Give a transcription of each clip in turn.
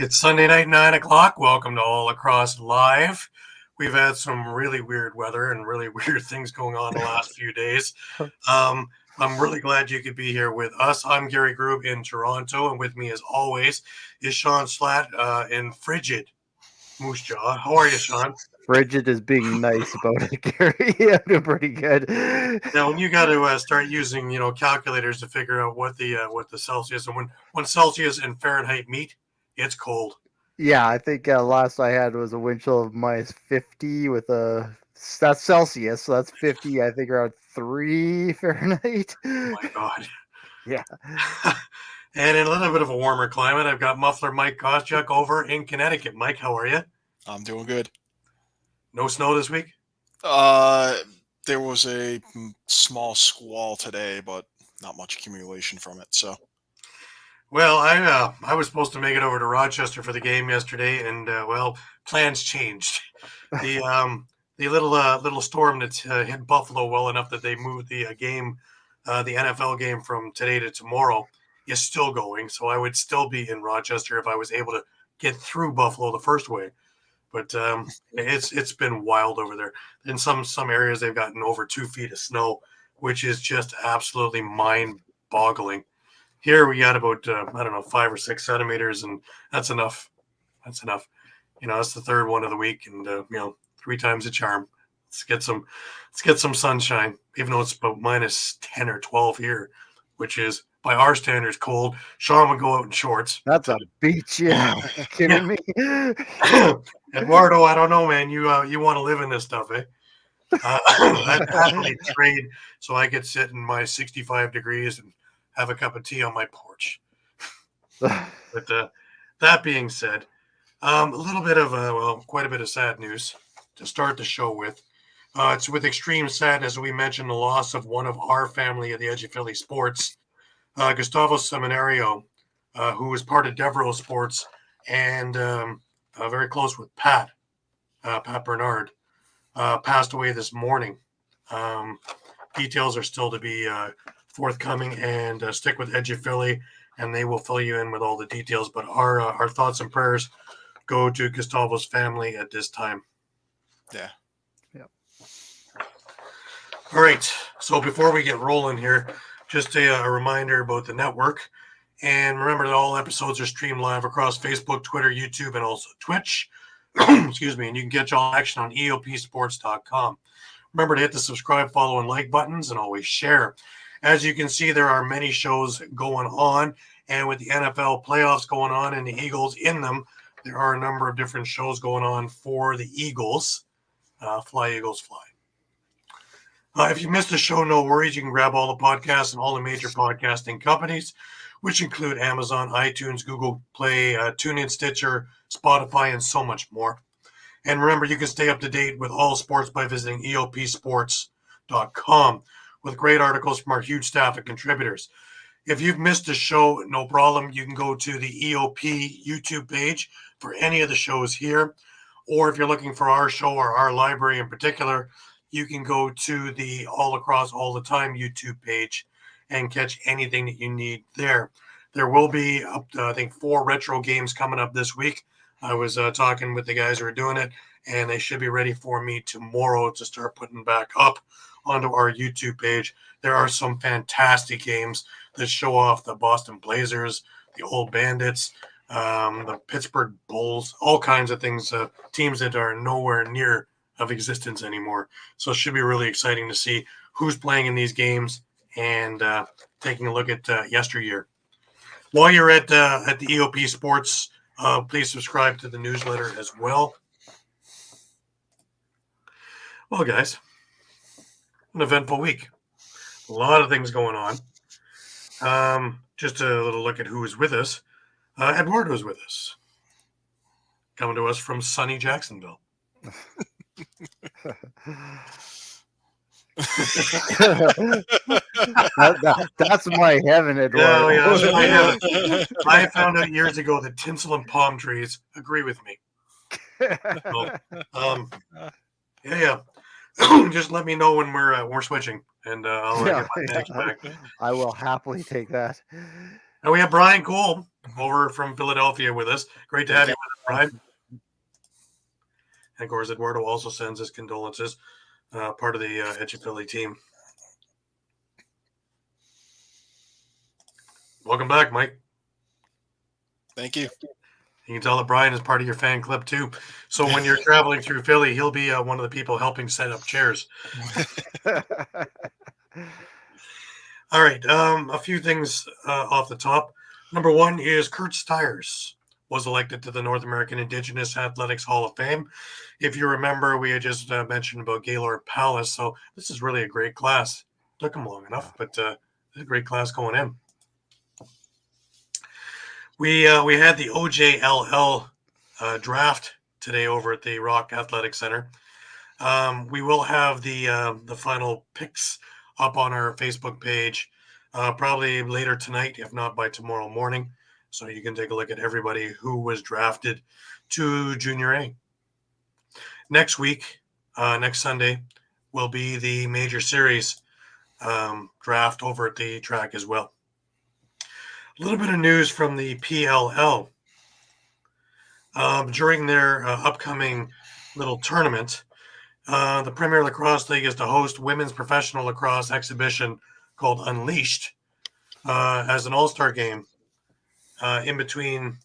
It's Sunday night, 9 o'clock. Welcome to All Lacrosse Live. We've had some really weird weather and really weird things going on the last few days. I'm really glad you could be here with us. I'm Gary Goob in Toronto, and with me, as always, is Shawn Slaght in frigid Moose Jaw. How are you, Shawn? Frigid is being nice about it, Gary. Yeah, I'm doing pretty good. Now, when you got to start using, calculators to figure out what the Celsius and when Celsius and Fahrenheit meet, it's cold. Yeah, I think last I had was a wind chill of minus 50 with that's Celsius, so that's 50. I think around 3 Fahrenheit. Oh my God. Yeah. And in a little bit of a warmer climate, I've got Muffler Mike Kostiuk over in Connecticut. Mike, how are you? I'm doing good. No snow this week? There was a small squall today, but not much accumulation from it. So, well, I was supposed to make it over to Rochester for the game yesterday, and plans changed. The little storm that hit Buffalo well enough that they moved the game, the NFL game from today to tomorrow, is still going. So I would still be in Rochester if I was able to get through Buffalo the first way. But it's been wild over there. In some areas, they've gotten over 2 feet of snow, which is just absolutely mind-boggling. Here we got about 5 or 6 centimeters, and that's enough. That's enough. That's the third one of the week, and 3 times the charm. Let's get some sunshine, even though it's about minus 10 or 12 here, which is by our standards cold. Shawn would go out in shorts. That's a beach, yeah. Kidding me? Eduardo, I don't know, man. You want to live in this stuff, eh? I'd happily trade so I could sit in my 65 degrees and have a cup of tea on my porch. But that being said, a little bit of quite a bit of sad news to start the show with. It's with extreme sadness we mentioned the loss of one of our family at the Edge of Philly Sports, Gustavo Seminario, who was part of Devereaux Sports and very close with Pat Bernard, passed away this morning. Details are still to be forthcoming, and stick with Edge of Philly, and they will fill you in with all the details. But our thoughts and prayers go to Gustavo's family at this time. Yeah. All right. So before we get rolling here, just a reminder about the network. And remember that all episodes are streamed live across Facebook, Twitter, YouTube, and also Twitch. Excuse me. And you can get all action on eopsports.com. Remember to hit the subscribe, follow, and like buttons, and always share. As you can see, there are many shows going on. And with the NFL playoffs going on and the Eagles in them, there are a number of different shows going on for the Eagles. Fly, Eagles, fly. If you missed a show, no worries. You can grab all the podcasts and all the major podcasting companies, which include Amazon, iTunes, Google Play, TuneIn, Stitcher, Spotify, and so much more. And remember, you can stay up to date with all sports by visiting eopsports.com with great articles from our huge staff of contributors. If you've missed a show, no problem. You can go to the EOP YouTube page for any of the shows here. Or if you're looking for our show or our library in particular, you can go to the All Across All the Time YouTube page and catch anything that you need there. There will be up to, I think, 4 retro games coming up this week. I was talking with the guys who are doing it, and they should be ready for me tomorrow to start putting back up onto our YouTube page. There are some fantastic games that show off the Boston Blazers, the Old Bandits, the Pittsburgh Bulls, all kinds of things, teams that are nowhere near of existence anymore. So it should be really exciting to see who's playing in these games and taking a look at yesteryear. While you're at the EOP Sports, please subscribe to the newsletter as well. Well, guys, an eventful week. A lot of things going on. Just a little look at who is with us. Eduardo's with us. Coming to us from sunny Jacksonville. That's my heaven, Eduardo. Yeah, I found out years ago that tinsel and palm trees agree with me. So, just let me know when we're switching, and I'll get my back. I will happily take that. And we have Brian Cole over from Philadelphia with us. Great to have you with us, Brian. And of course, Eduardo also sends his condolences, part of the Etchaphilly team. Welcome back, Mike. Thank you. You can tell that Brian is part of your fan club too. So when you're traveling through Philly, he'll be one of the people helping set up chairs. All right. A few things off the top. Number one is Kurt Stiers was elected to the North American Indigenous Athletics Hall of Fame. If you remember, we had just mentioned about Gaylord Palace. So this is really a great class. Took him long enough, but it's a great class going in. We had the OJLL draft today over at the Rock Athletic Center. We will have the final picks up on our Facebook page probably later tonight, if not by tomorrow morning. So you can take a look at everybody who was drafted to Junior A. Next week, next Sunday, will be the Major Series draft over at the track as well. A little bit of news from the PLL. During their upcoming little tournament, the Premier Lacrosse League is to host women's professional lacrosse exhibition called Unleashed as an all-star game in between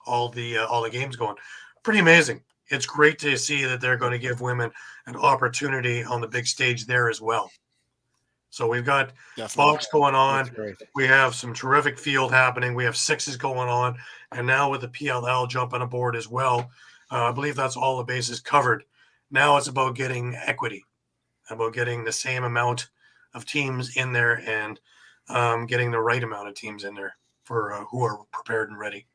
all the games going. Pretty amazing. It's great to see that they're going to give women an opportunity on the big stage there as well. So we've got box going on. We have some terrific field happening. We have sixes going on. And now with the PLL jumping aboard as well, I believe that's all the bases covered. Now it's about getting equity, about getting the same amount of teams in there and getting the right amount of teams in there for who are prepared and ready.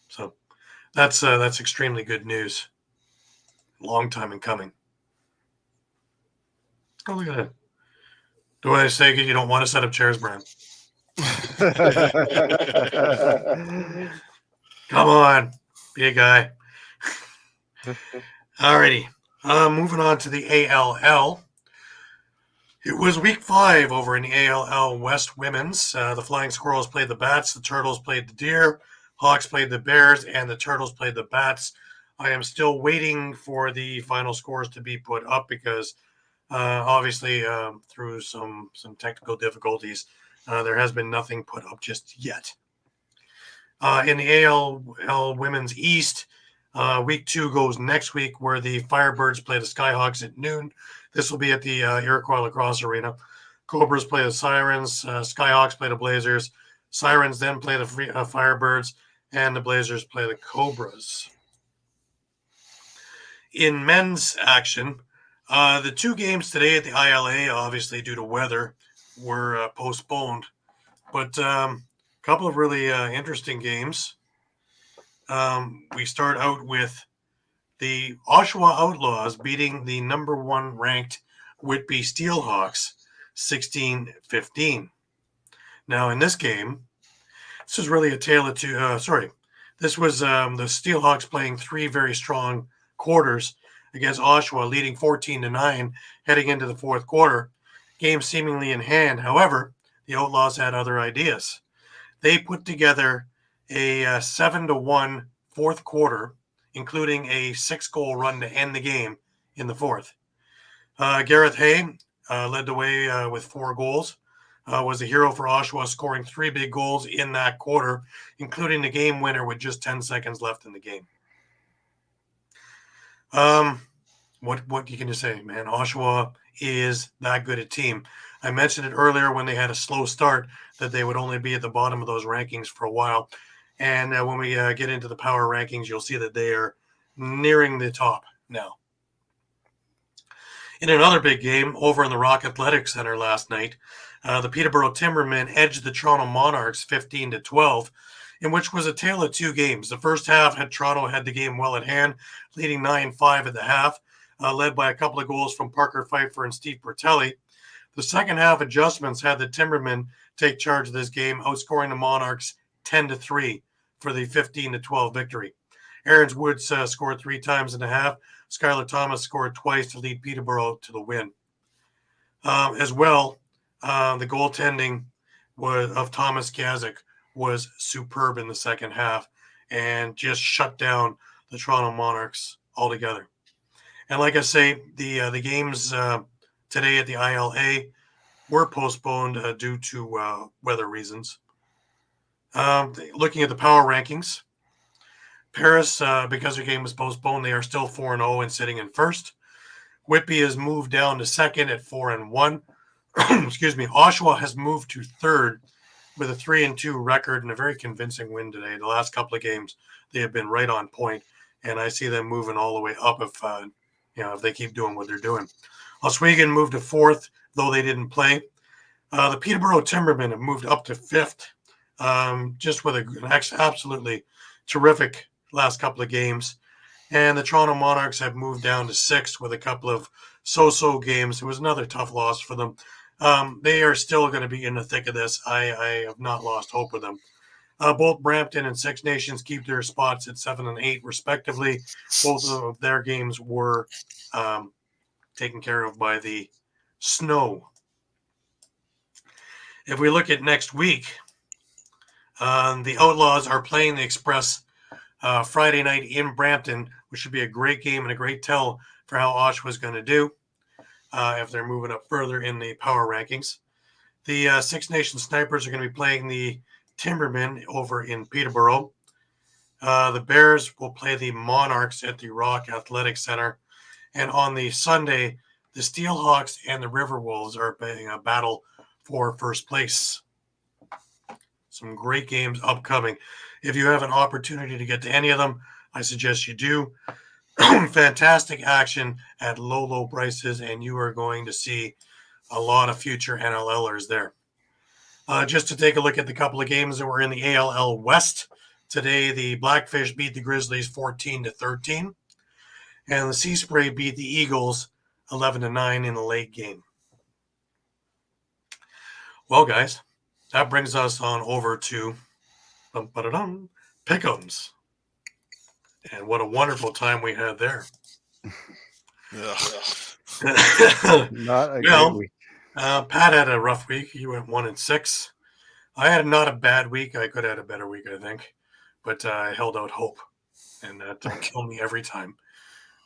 So that's extremely good news. Long time in coming. Oh, look at that. Do I say you don't want to set up chairs, Brian? Come on, be a guy. Alrighty. Moving on to the ALL. It was week 5 over in the ALL West Women's. The Flying Squirrels played the Bats, the Turtles played the Deer, Hawks played the Bears, and the Turtles played the Bats. I am still waiting for the final scores to be put up because obviously through some technical difficulties, there has been nothing put up just yet. In the ALL Women's East, week 2 goes next week where the Firebirds play the Skyhawks at noon. This will be at the Iroquois Lacrosse Arena. Cobras play the Sirens. Skyhawks play the Blazers. Sirens then play the Firebirds, and the Blazers play the Cobras. In men's action, the 2 games today at the ILA, obviously due to weather, were postponed. But a couple of really interesting games. We start out with the Oshawa Outlaws beating the number 1 ranked Whitby Steelhawks 16-15. Now, in this game, this is really a tale of two. This was the Steelhawks playing 3 very strong quarters against Oshawa, leading 14-9 heading into the 4th quarter. Game seemingly in hand. However, the Outlaws had other ideas. They put together a 7-1 4th quarter, including a 6-goal run to end the game in the 4th. Gareth Hay led the way with 4 goals. Was a hero for Oshawa, scoring 3 big goals in that quarter, including the game winner with just 10 seconds left in the game. What you can just say, man? Oshawa is that good a team. I mentioned it earlier when they had a slow start that they would only be at the bottom of those rankings for a while. And when we get into the power rankings, you'll see that they are nearing the top now. In another big game over in the Rock Athletic Center last night, the Peterborough Timbermen edged the Toronto Monarchs 15-12, in which was a tale of 2 games. The first half Toronto had the game well at hand, leading 9-5 at the half, led by a couple of goals from Parker Pfeiffer and Steve Bertelli. The second half adjustments had the Timbermen take charge of this game, outscoring the Monarchs 10-3 for the 15-12 victory. Aaron Woods scored 3 times in the half. Skylar Thomas scored twice to lead Peterborough to the win. As well, the goaltending of Thomas Gazik was superb in the second half and just shut down the Toronto Monarchs altogether. And like I say, the games today at the ILA were postponed due to weather reasons. Looking at the power rankings, Paris, because their game was postponed, they are still 4-0 and sitting in first. Whitby has moved down to second at 4-1. Excuse me. Oshawa has moved to third with a 3-2 record and a very convincing win today. The last couple of games, they have been right on point, and I see them moving all the way up if they keep doing what they're doing. Oswego moved to fourth, though they didn't play. The Peterborough Timbermen have moved up to fifth, just with an absolutely terrific last couple of games. And the Toronto Monarchs have moved down to sixth with a couple of so-so games. It was another tough loss for them. They are still going to be in the thick of this. I have not lost hope with them. Both Brampton and Six Nations keep their spots at 7 and 8, respectively. Both of their games were taken care of by the snow. If we look at next week, the Outlaws are playing the Express Friday night in Brampton, which should be a great game and a great tell for how Oshawa's going to do if they're moving up further in the power rankings. The Six Nations Snipers are going to be playing the Timbermen over in Peterborough. The Bears will play the Monarchs at the Rock Athletic Center. And on the Sunday, the Steelhawks and the Riverwolves are playing a battle for first place. Some great games upcoming. If you have an opportunity to get to any of them, I suggest you do. Fantastic action at low prices, and you are going to see a lot of future NLLers there. Just to take a look at the couple of games that were in the ALL West. Today, the Blackfish beat the Grizzlies 14-13, and the Sea Spray beat the Eagles 11-9 in the late game. Well, guys, that brings us on over to Pick'ems. And what a wonderful time we had there. Not a great week. Pat had a rough week. He went 1-6. I had not a bad week. I could have had a better week, I think. But I held out hope. And that killed me every time.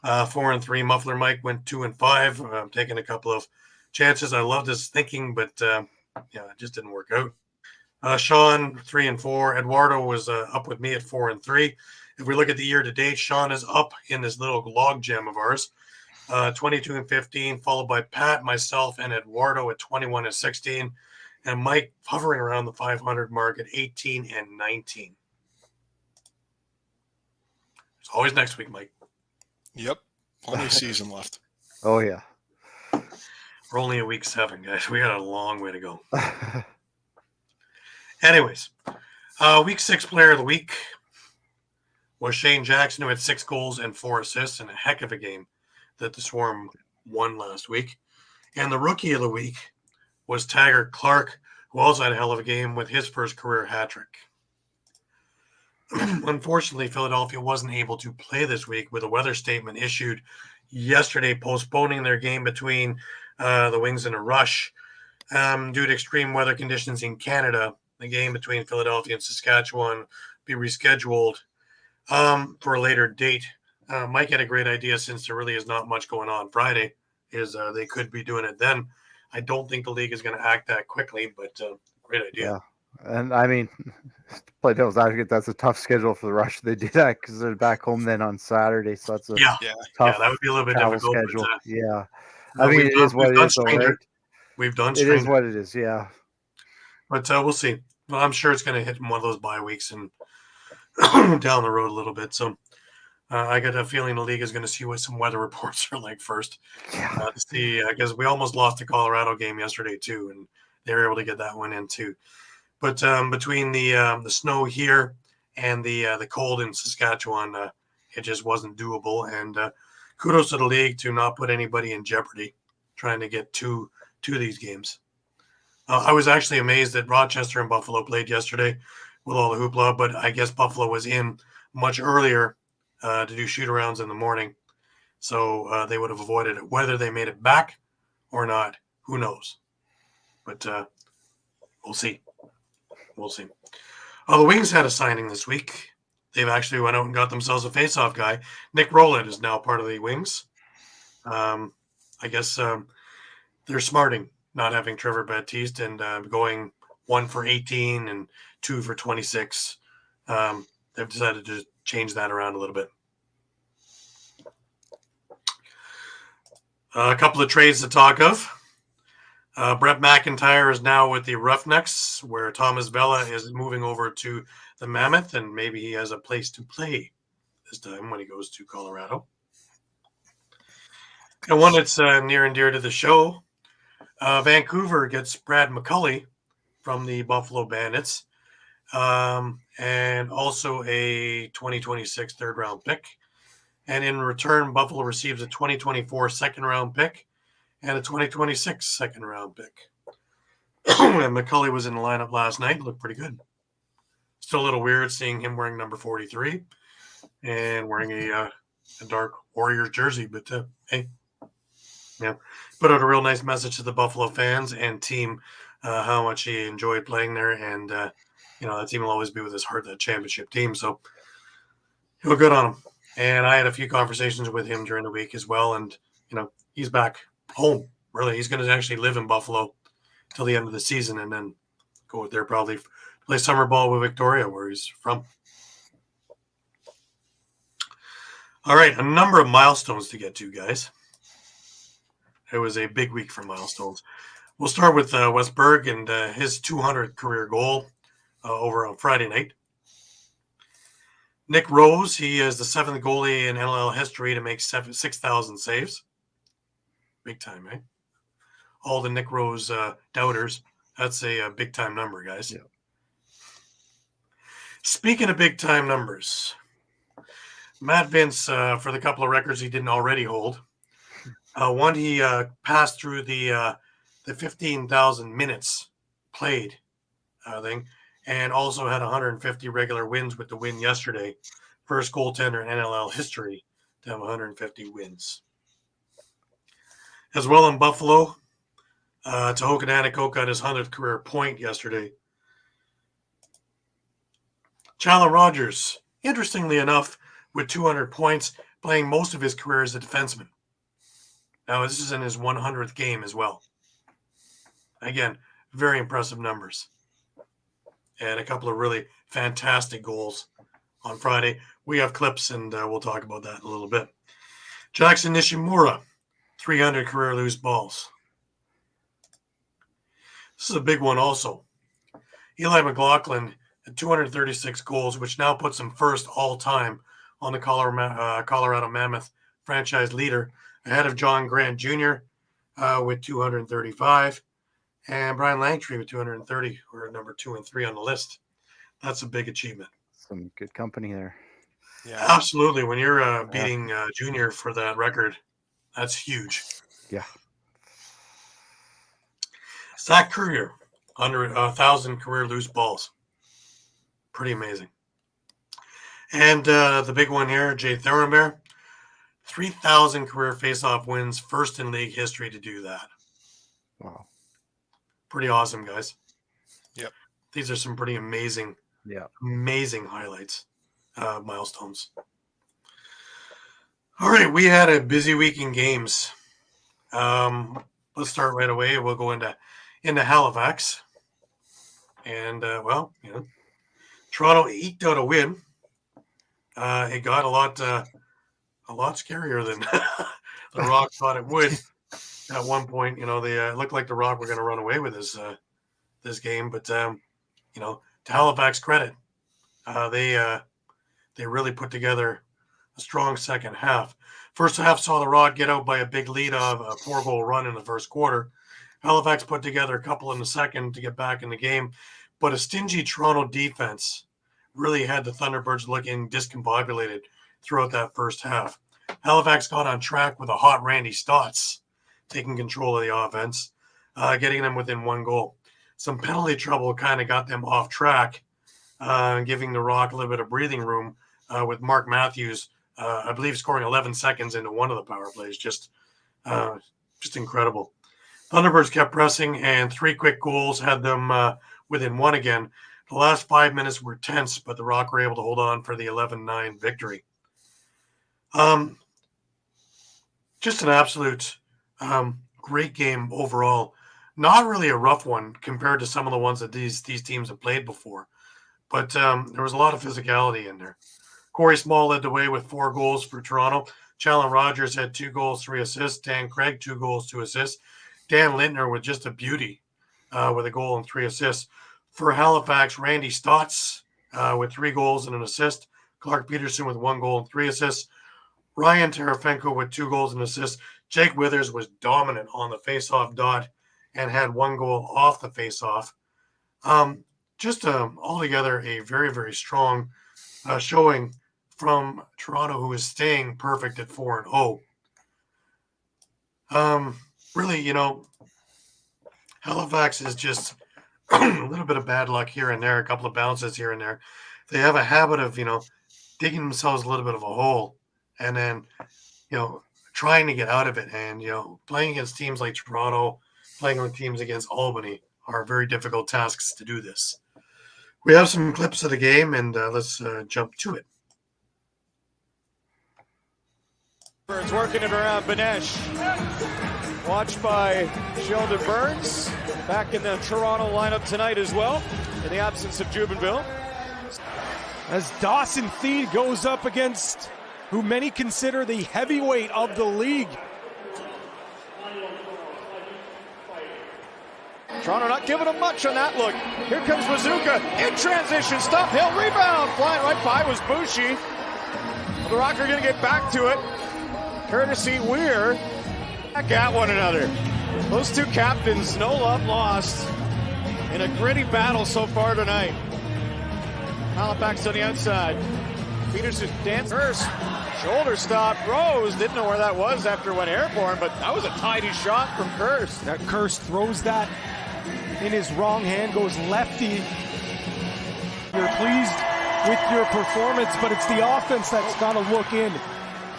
4-3. Muffler Mike went 2-5. I'm taking a couple of chances. I loved his thinking, but it just didn't work out. Shawn 3-4. Eduardo was up with me at 4-3. If we look at the year to date, Shawn is up in this little log jam of ours, 22-15, followed by Pat, myself, and Eduardo at 21-16, and Mike hovering around the 500 mark at 18-19. It's always next week, Mike. Yep, plenty of season left. Oh yeah, we're only at week 7, guys. We got a long way to go. Anyways, week 6 player of the week was Shane Jackson, who had 6 goals and 4 assists in a heck of a game that the Swarm won last week. And the rookie of the week was Taggart Clark, who also had a hell of a game with his first career hat trick. Unfortunately, Philadelphia wasn't able to play this week with a weather statement issued yesterday postponing their game between the Wings and the Rush due to extreme weather conditions in Canada. The game between Philadelphia and Saskatchewan be rescheduled for a later date. Mike had a great idea, since there really is not much going on Friday, is they could be doing it then. I don't think the league is going to act that quickly, but great idea. Yeah, and I mean, play devil's advocate, that's a tough schedule for the Rush. They do that because they're back home then on Saturday, so that's a tough that would be a little bit difficult schedule. But, I mean, it is what it is, though, right? We've done it is what it is, yeah. But we'll see. Well, I'm sure it's going to hit one of those bye weeks and down the road a little bit. So I got a feeling the league is going to see what some weather reports are like first. To see, because we almost lost the Colorado game yesterday too, and they were able to get that one in too. But between the snow here and the cold in Saskatchewan, it just wasn't doable. And kudos to the league to not put anybody in jeopardy trying to get to these games. I was actually amazed that Rochester and Buffalo played yesterday with all the hoopla, but I guess Buffalo was in much earlier to do shoot-arounds in the morning, so they would have avoided it. Whether they made it back or not, who knows? But we'll see. We'll see. Oh, the Wings had a signing this week. They've actually went out and got themselves a face-off guy. Nick Rowland is now part of the Wings. I guess they're smarting, not having Trevor Baptiste and going 1 for 18 and 2 for 26. They've decided to change that around a little bit. A couple of trades to talk of. Brett McIntyre is now with the Roughnecks, where Thomas Vela is moving over to the Mammoth, and maybe he has a place to play this time when he goes to Colorado. And one that's near and dear to the show, Vancouver gets Brad McCulley from the Buffalo Bandits, and also a 2026 third-round pick. And in return, Buffalo receives a 2024 second-round pick and a 2026 second-round pick. And McCulley was in the lineup last night. Looked pretty good. Still a little weird seeing him wearing number 43 and wearing a dark Warriors jersey. But, hey, yeah, put out a real nice message to the Buffalo fans and team how much he enjoyed playing there. And, that team will always be with his heart, that championship team. So he'll good on him. And I had a few conversations with him during the week as well. And, he's back home. Really, he's going to actually live in Buffalo till the end of the season and then go there, probably play summer ball with Victoria, where he's from. All right, a number of milestones to get to, guys. It was a big week for milestones. We'll start with Wes Berg and his 200th career goal over on Friday night. Nick Rose, he is the 7th goalie in NLL history to make 6,000 saves. Big time, eh? All the Nick Rose doubters, that's a big-time number, guys. Yeah. Speaking of big-time numbers, Matt Vince, for the couple of records he didn't already hold, one, he passed through the 15,000 minutes played thing, and also had 150 regular wins with the win yesterday. First goaltender in NLL history to have 150 wins. As well in Buffalo, Tehoka Nanticoke got his 100th career point yesterday. Chandler Rogers, interestingly enough, with 200 points, playing most of his career as a defenseman. Now, this is in his 100th game as well. Again, very impressive numbers. And a couple of really fantastic goals on Friday. We have clips, and we'll talk about that in a little bit. Jackson Nishimura, 300 career loose balls. This is a big one also. Eli McLaughlin had 236 goals, which now puts him first all-time on the Colorado Mammoth franchise leader, ahead of John Grant Jr. With 235, and Brian Langtree with 230, who are number 2 and 3 on the list. That's a big achievement. Some good company there. Yeah, absolutely. When you're beating Junior for that record, that's huge. Yeah. Zach Courier, under 1,000 career loose balls. Pretty amazing. And the big one here, Jay Thurmbeer, 3,000 career faceoff wins, first in league history to do that. Wow. Pretty awesome, guys. Yep. These are some pretty amazing highlights, milestones. All right, we had a busy week in games. Let's start right away. We'll go into Halifax. And, Toronto eked out a win. It got a lot scarier than the Rock thought it would. At one point, they looked like the Rock were going to run away with this game. But, to Halifax credit, they really put together a strong second half. First half saw the Rock get out by a big lead of a 4-goal run in the first quarter. Halifax put together a couple in the second to get back in the game. But a stingy Toronto defense really had the Thunderbirds looking discombobulated throughout that first half. Halifax got on track with a hot Randy Stotts taking control of the offense, getting them within 1 goal. Some penalty trouble kind of got them off track, giving the Rock a little bit of breathing room with Mark Matthews, I believe, scoring 11 seconds into one of the power plays. Just incredible. Thunderbirds kept pressing, and 3 quick goals had them within 1 again. The last 5 minutes were tense, but the Rock were able to hold on for the 11-9 victory. Just an absolute great game overall. Not really a rough one compared to some of the ones that these teams have played before. But there was a lot of physicality in there. Corey Small led the way with 4 goals for Toronto. Challen Rogers had 2 goals, 3 assists. Dan Craig, 2 goals, 2 assists. Dan Lintner with just a beauty with a goal and 3 assists. For Halifax, Randy Stotts with 3 goals and an assist. Clark Peterson with 1 goal and 3 assists. Ryan Tarafenko with 2 goals and assists. Jake Withers was dominant on the faceoff dot and had 1 goal off the faceoff. Just altogether a very, very strong showing from Toronto, who is staying perfect at 4-0. Really, Halifax is just a little bit of bad luck here and there, a couple of bounces here and there. They have a habit of, digging themselves a little bit of a hole and then, trying to get out of it. And, playing against teams like Toronto, playing with teams against Albany are very difficult tasks to do this. We have some clips of the game, and let's jump to it. Burns working it around Benesh. Watched by Sheldon Burns. Back in the Toronto lineup tonight as well, in the absence of Jubenville. As Dawson Thied goes up against who many consider the heavyweight of the league. Toronto not giving him much on that look. Here comes Mazuka in transition. Stop, Hill, rebound. Flying right by was Bushi. The Rock are going to get back to it. Courtesy Weir. Back at one another. Those two captains, no love lost in a gritty battle so far tonight. Halifax on the outside. Peterson dance first. Shoulder stop. Rose didn't know where that was after it went airborne, but that was a tidy shot from Kurst. That Kurst throws that in his wrong hand, goes lefty. You're pleased with your performance, but it's the offense that's got to look in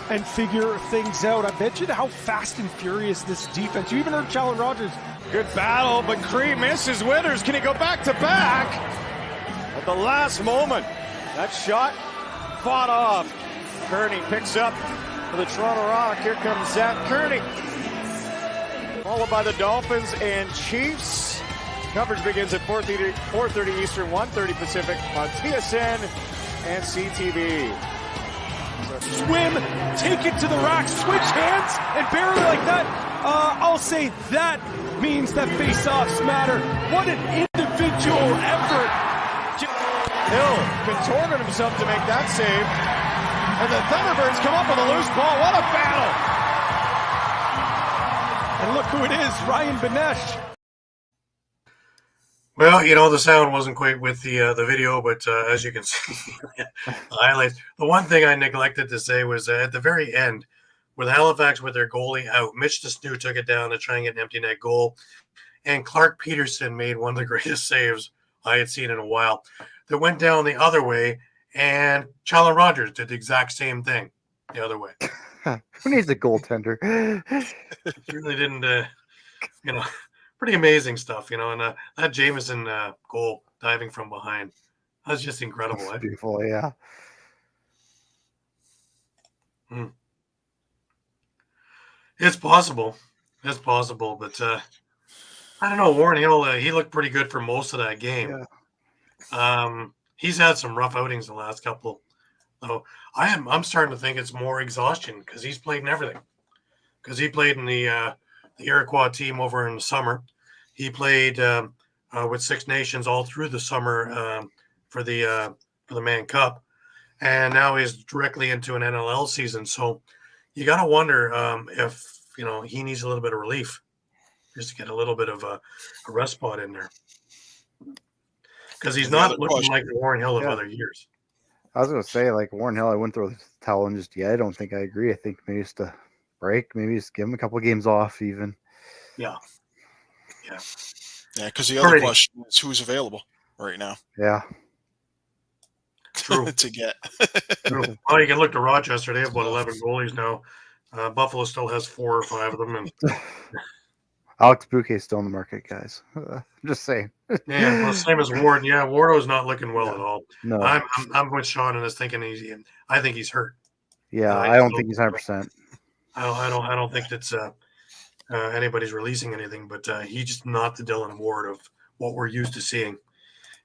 and figure things out. I bet you how fast and furious this defense. You even heard Challen Rogers. Good battle, but Cree misses Withers. Can he go back to back? At the last moment, that shot fought off. Kearney picks up for the Toronto Rock. Here comes Zach Kearney. Followed by the Dolphins and Chiefs. Coverage begins at 4:30 Eastern, 1:30 Pacific on TSN and CTV. Swim, take it to the rack, switch hands, and barely like that. I'll say that means that face-offs matter. What an individual effort. Hill contorted himself to make that save. And the Thunderbirds come up with a loose ball. What a battle! And look who it is, Ryan Benesh. Well, the sound wasn't quite with the video, but as you can see, the highlights. The one thing I neglected to say was at the very end, with Halifax with their goalie out, Mitch DeSnew took it down to try and get an empty net goal, and Clark Peterson made one of the greatest saves I had seen in a while. That went down the other way, and Challen Rogers did the exact same thing the other way. Who needs a goaltender? He really didn't, pretty amazing stuff, and that Jameson goal diving from behind, that was just incredible. That's beautiful, yeah. It's possible, but I don't know. Warren Hill, he looked pretty good for most of that game. Yeah. He's had some rough outings the last couple. So I'm starting to think it's more exhaustion because he's played in everything. Because he played in the Iroquois team over in the summer. He played with Six Nations all through the summer for the Mann Cup, and now he's directly into an NLL season. So you got to wonder if he needs a little bit of relief, just to get a little bit of a rest spot in there, because he's not looking like the Warren Hill of other years. I was going to say, like Warren Hill, I wouldn't throw the towel in just yet. I don't think I agree. I think maybe just a break, maybe just give him a couple of games off even. Yeah, because the other question is who's available right now. Yeah. True. To get. True. Well, you can look to Rochester. They have about 11 goalies now. Buffalo still has 4 or 5 of them. And Alex Bouquet's still in the market, guys. Just saying. Yeah, well, same as Ward. Yeah, Wardo's not looking well at all. No. I'm with Shawn in this thinking I think he's hurt. Yeah, I don't think he's 100%. I don't think that's anybody's releasing anything, but he's just not the Dylan Ward of what we're used to seeing.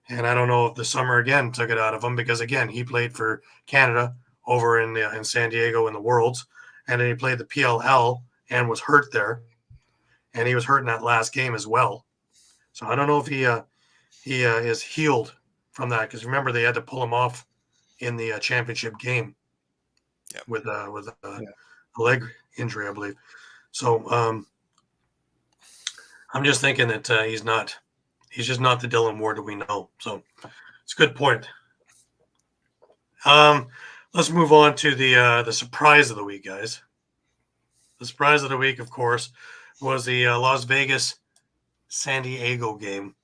And I don't know if the summer again took it out of him, because again he played for Canada over in San Diego in the Worlds, and then he played the PLL and was hurt there, and he was hurt in that last game as well. So I don't know if he is healed from that, because remember they had to pull him off in the championship game with a leg injury, I believe. So I'm just thinking that he's just not the Dylan Ward that we know. So it's a good point. Let's move on to the surprise of the week, guys. The surprise of the week, of course, was the Las Vegas San Diego game,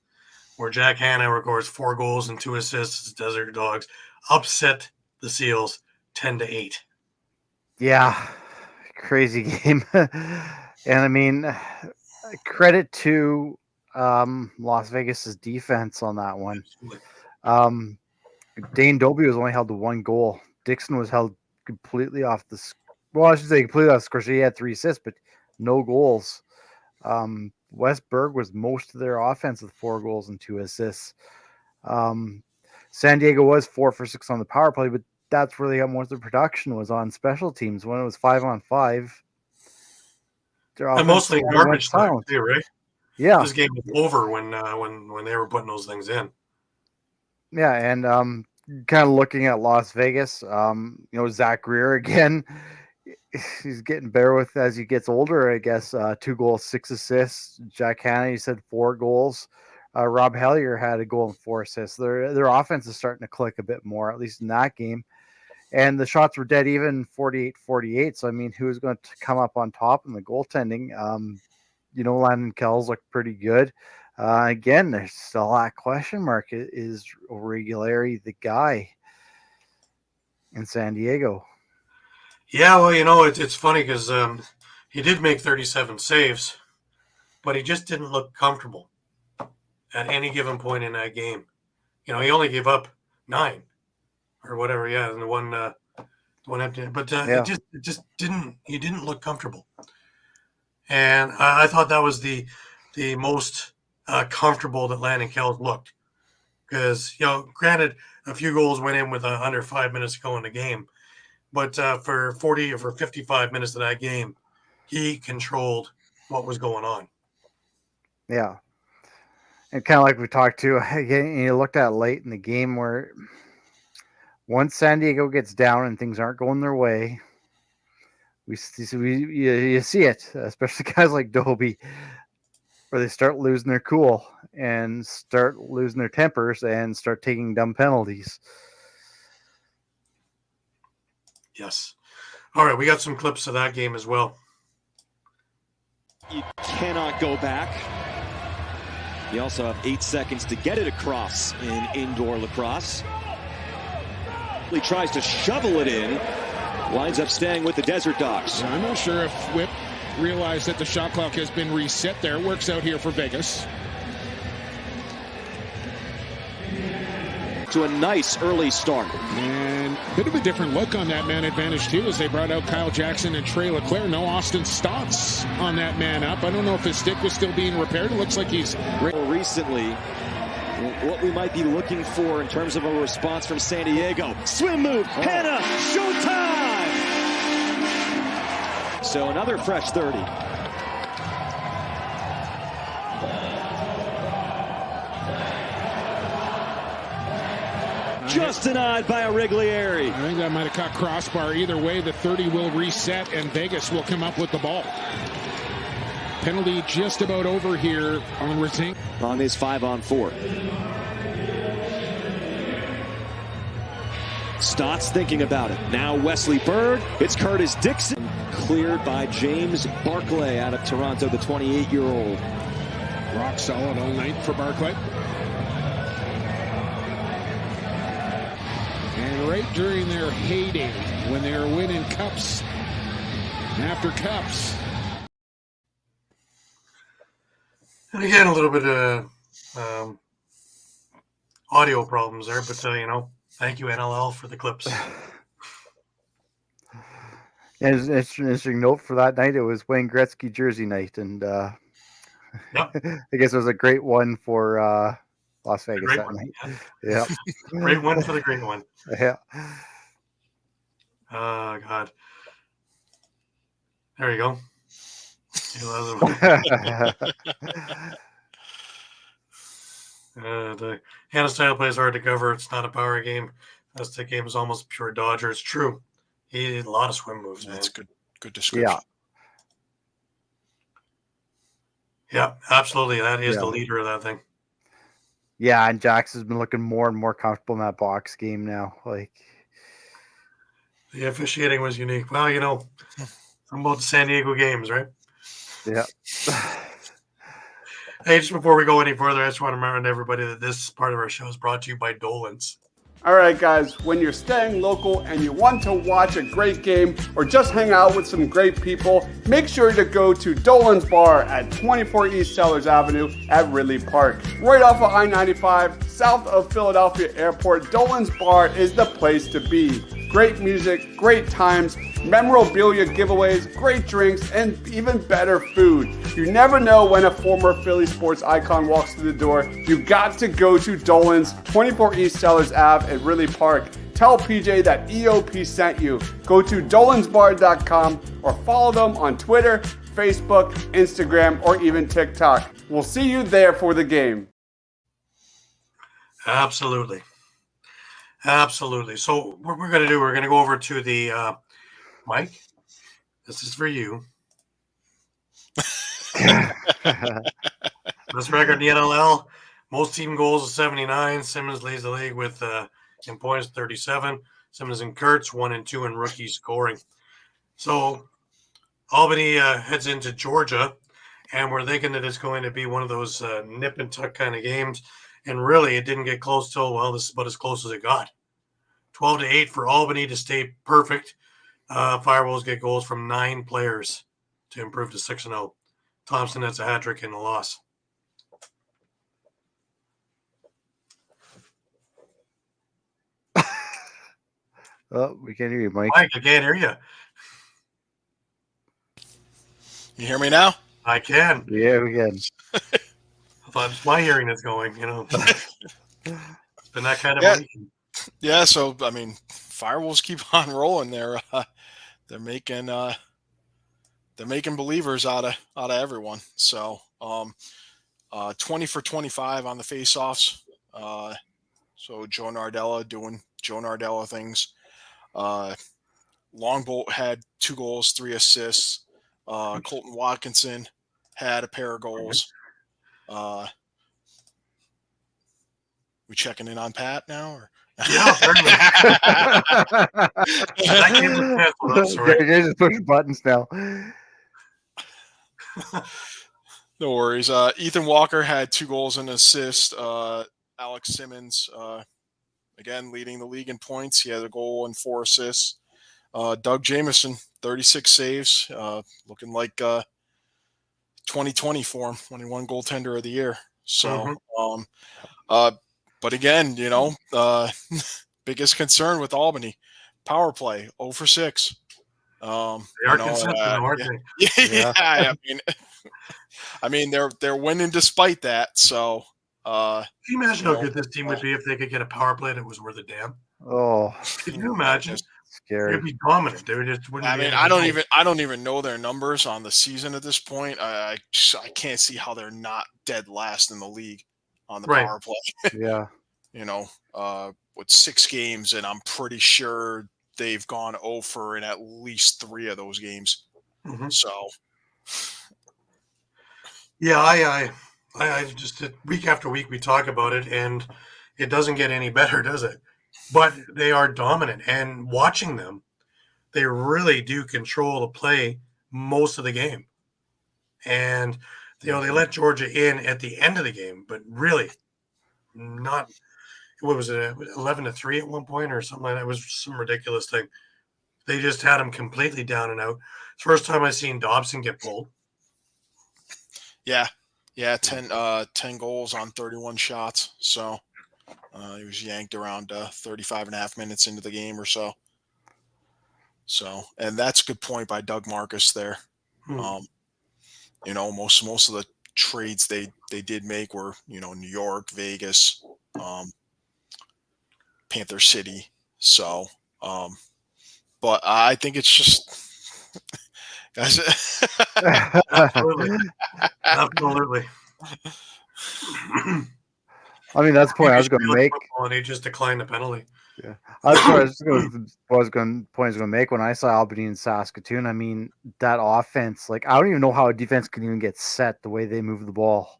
where Jack Hanna records 4 goals and 2 assists as Desert Dogs upset the Seals 10-8. Yeah, crazy game. And I mean, credit to Las Vegas's defense on that one. Dane Dobie was only held to 1 goal. Dixon was held completely off the I should say completely off the score. He had 3 assists, but no goals. West Berg was most of their offense with 4 goals and 2 assists. San Diego was 4 for 6 on the power play, but that's where they got most of the production was on special teams. When it was 5-on-5, and mostly garbage time too, right? Yeah, this game was over when they were putting those things in. Yeah, and kind of looking at Las Vegas, Zach Greer again. He's getting better with as he gets older, I guess. 2 goals, 6 assists. Jack Hanna, you said 4 goals. Rob Hellier had a goal and 4 assists. Their offense is starting to click a bit more, at least in that game. And the shots were dead even, 48-48. So, I mean, who's going to come up on top in the goaltending? Landon Kells looked pretty good. Again, there's still that question mark. Is O'Reilly the guy in San Diego? Yeah, well, it's funny because he did make 37 saves, but he just didn't look comfortable at any given point in that game. He only gave up 9 or whatever. Yeah, and the one empty. But it just didn't. He didn't look comfortable, and I thought that was the most comfortable that Landon Kells looked, because granted, a few goals went in with under 5 minutes to go in the game. But for 40 or for 55 minutes of that game, he controlled what was going on. Yeah. And kind of like we talked to, again, you looked at late in the game where once San Diego gets down and things aren't going their way, you see it, especially guys like Dobie, where they start losing their cool and start losing their tempers and start taking dumb penalties. Yes. All right, we got some clips of that game as well. You cannot go back. You also have 8 seconds to get it across in indoor lacrosse. He tries to shovel it in. Winds up staying with the Desert Dogs. I'm not sure if Whip realized that the shot clock has been reset there. Works out here for Vegas. To a nice early start. And a bit of a different look on that man advantage, too, as they brought out Kyle Jackson and Trey Leclerc. No Austin Stotts on that man up. I don't know if his stick was still being repaired. It looks like he's... Recently, what we might be looking for in terms of a response from San Diego. Swim move, Hanna, showtime! So another fresh 30. Just denied by O'Reilly. I think that might have caught crossbar. Either way, the 30 will reset, and Vegas will come up with the ball. Penalty just about over here on Ritting. On his 5-on-4. Stotts thinking about it. Now Wesley Bird. It's Curtis Dixon. Cleared by James Barclay out of Toronto, the 28-year-old. Rock solid all night for Barclay. And right during their heyday, when they were winning cups after cups. And again, a little bit of audio problems there, but thank you NLL for the clips. And an interesting note for that night, it was Wayne Gretzky jersey night, and Yep. I guess it was a great one for Las Vegas that night. Yeah. Great one for the great one. Yeah. Oh, God. There you go. The Hannah style play is hard to cover. It's not a power game. The game is almost pure Dodger. It's true. He had a lot of swim moves, man. That's good description. Yeah, absolutely. That is the leader of that thing. Yeah, and Jax has been looking more and more comfortable in that box game now. Like, the officiating was unique. Well, I'm about the San Diego games, right? Yeah. Hey, just before we go any further, I just want to remind everybody that this part of our show is brought to you by Dolan's. All right, guys, when you're staying local and you want to watch a great game or just hang out with some great people, make sure to go to Dolan's Bar at 24 East Sellers Avenue at Ridley Park. Right off of I-95, south of Philadelphia Airport, Dolan's Bar is the place to be. Great music, great times, memorabilia giveaways, great drinks, and even better food. You never know when a former Philly sports icon walks through the door. You got to go to Dolan's, 24 East Sellers Ave at Ridley Park. Tell PJ that EOP sent you. Go to dolansbar.com or follow them on Twitter, Facebook, Instagram, or even TikTok. We'll see you there for the game. Absolutely. Absolutely. So what we're going to do, we're going to go over to the Mike. This is for you. Best record in the NLL. Most team goals is 79. Simmons leads the league with in points 37. Simmons and Kurtz 1 and 2 in rookie scoring. So Albany heads into Georgia, and we're thinking that it's going to be one of those nip and tuck kind of games. And really, it didn't get close till, this is about as close as it got. 12-8 for Albany to stay perfect. Firewolves get goals from 9 players to improve to 6-0. Thompson has a hat trick in the loss. Oh, we can't hear you, Mike. Mike, I can't hear you. You hear me now? I can. Yeah, we can. I thought it's my hearing that's going, It's been that kind of a week. Yeah, so I mean, Firewolves keep on rolling. They're making believers out of everyone. So 20 for 25 on the faceoffs. So Joe Nardella doing Joe Nardella things. Longboat had 2 goals, 3 assists. Colton Watkinson had a pair of goals. We checking in on Pat now, or? Yeah, certainly. That game was canceled. That's right. You're just pushing buttons now. No worries. Ethan Walker had 2 goals and an assist. Alex Simmons, again, leading the league in points. He had a goal and 4 assists. Doug Jamieson, 36 saves, looking like 2020 for him when he won goaltender of the year. So, but again, biggest concern with Albany, power play, 0 for 6. They are consistent, aren't they? Yeah. I mean, they're winning despite that. So, can you imagine how good this team would be if they could get a power play that was worth a damn? Oh, can you imagine? Scary. They'd be dominant. They would just wouldn't. I mean, I don't even know their numbers on the season at this point. I can't see how they're not dead last in the league on the power play. Yeah. With 6 games, and I'm pretty sure they've gone 0 for in at least 3 of those games. So, yeah, I just week after week we talk about it, and it doesn't get any better, does it? But they are dominant, and watching them, they really do control the play most of the game. And they let Georgia in at the end of the game, but really not. What was it, 11-3 at one point or something like that? It was some ridiculous thing. They just had him completely down and out. It's the first time I've seen Dobson get pulled. Yeah, Yeah, 10 goals on 31 shots. So he was yanked around 35 and a half minutes into the game or so. So, and that's a good point by Doug Marcus there. You know, most of the trades they did make were, you know, New York, Vegas, Panther City. So, but I think it's just guys. Absolutely. Absolutely. I mean, that's the point I was going to make. And he just declined the penalty. Yeah, that's what I was going to make when I saw Albany and Saskatoon. I mean, that offense, like, I don't even know how a defense can even get set the way they move the ball.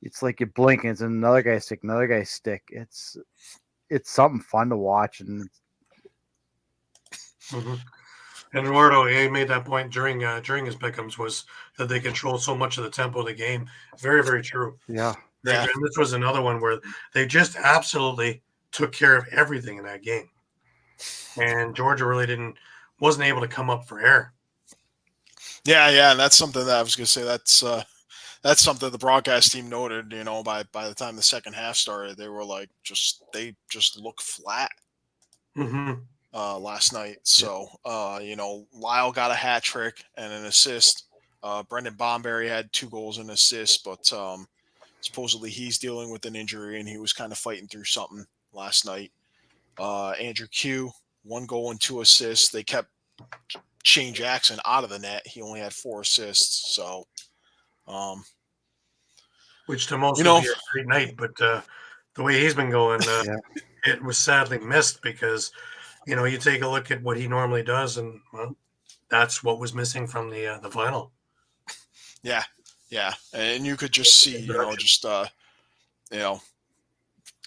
It's like you blink and it's another guy's stick, another guy's stick. It's something fun to watch. And and Eduardo, he made that point during his pick'ems, was that they control so much of the tempo of the game. Very, very true. Yeah. And this was another one where they just absolutely took care of everything in that game, and Georgia really wasn't able to come up for air. Yeah, and that's something that I was going to say. That's something the broadcast team noted. You know, by the time the second half started, they were like they just look flat last night. So you know, Lyle got a hat trick and an assist. Brendan Bomberry had 2 goals and assists, but supposedly he's dealing with an injury and he was kind of fighting through something last night. Andrew Q, 1 goal and 2 assists. They kept Shane Jackson out of the net. He only had 4 assists. So, which to most would be a great night, but the way he's been going, it was sadly missed because, you know, you take a look at what he normally does, and well, that's what was missing from the final. Yeah, and you could just see, you know, you know.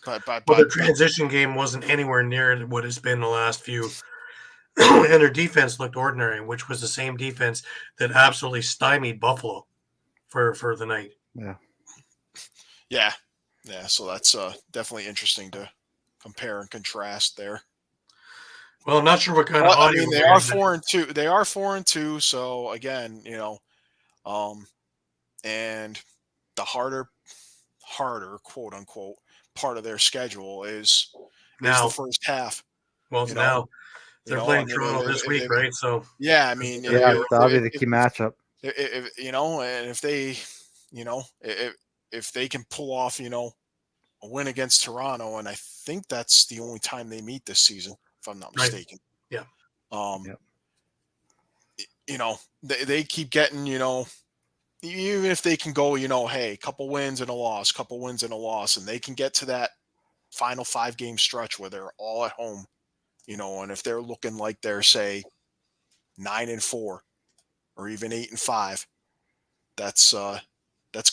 But the transition game wasn't anywhere near what it's been the last few, and their defense looked ordinary, which was the same defense that absolutely stymied Buffalo for the night. Yeah. So that's definitely interesting to compare and contrast there. Well, I'm not sure what kind of audio. I mean, they are 4-2. They are 4-2. So again, you know, and the harder quote unquote part of their schedule is the first half. Well, it's now they're playing Toronto this week, right? So that'll be the key matchup. If you know, and if they, you know, if they can pull off, you know, a win against Toronto, and I think that's the only time they meet this season, if I'm not mistaken. Yeah. You know, they keep getting, you know, even if they can go, you know, hey, couple wins and a loss, and they can get to that final 5-game stretch where they're all at home, you know, and if they're looking like they're, say, 9-4 or even 8-5, that's going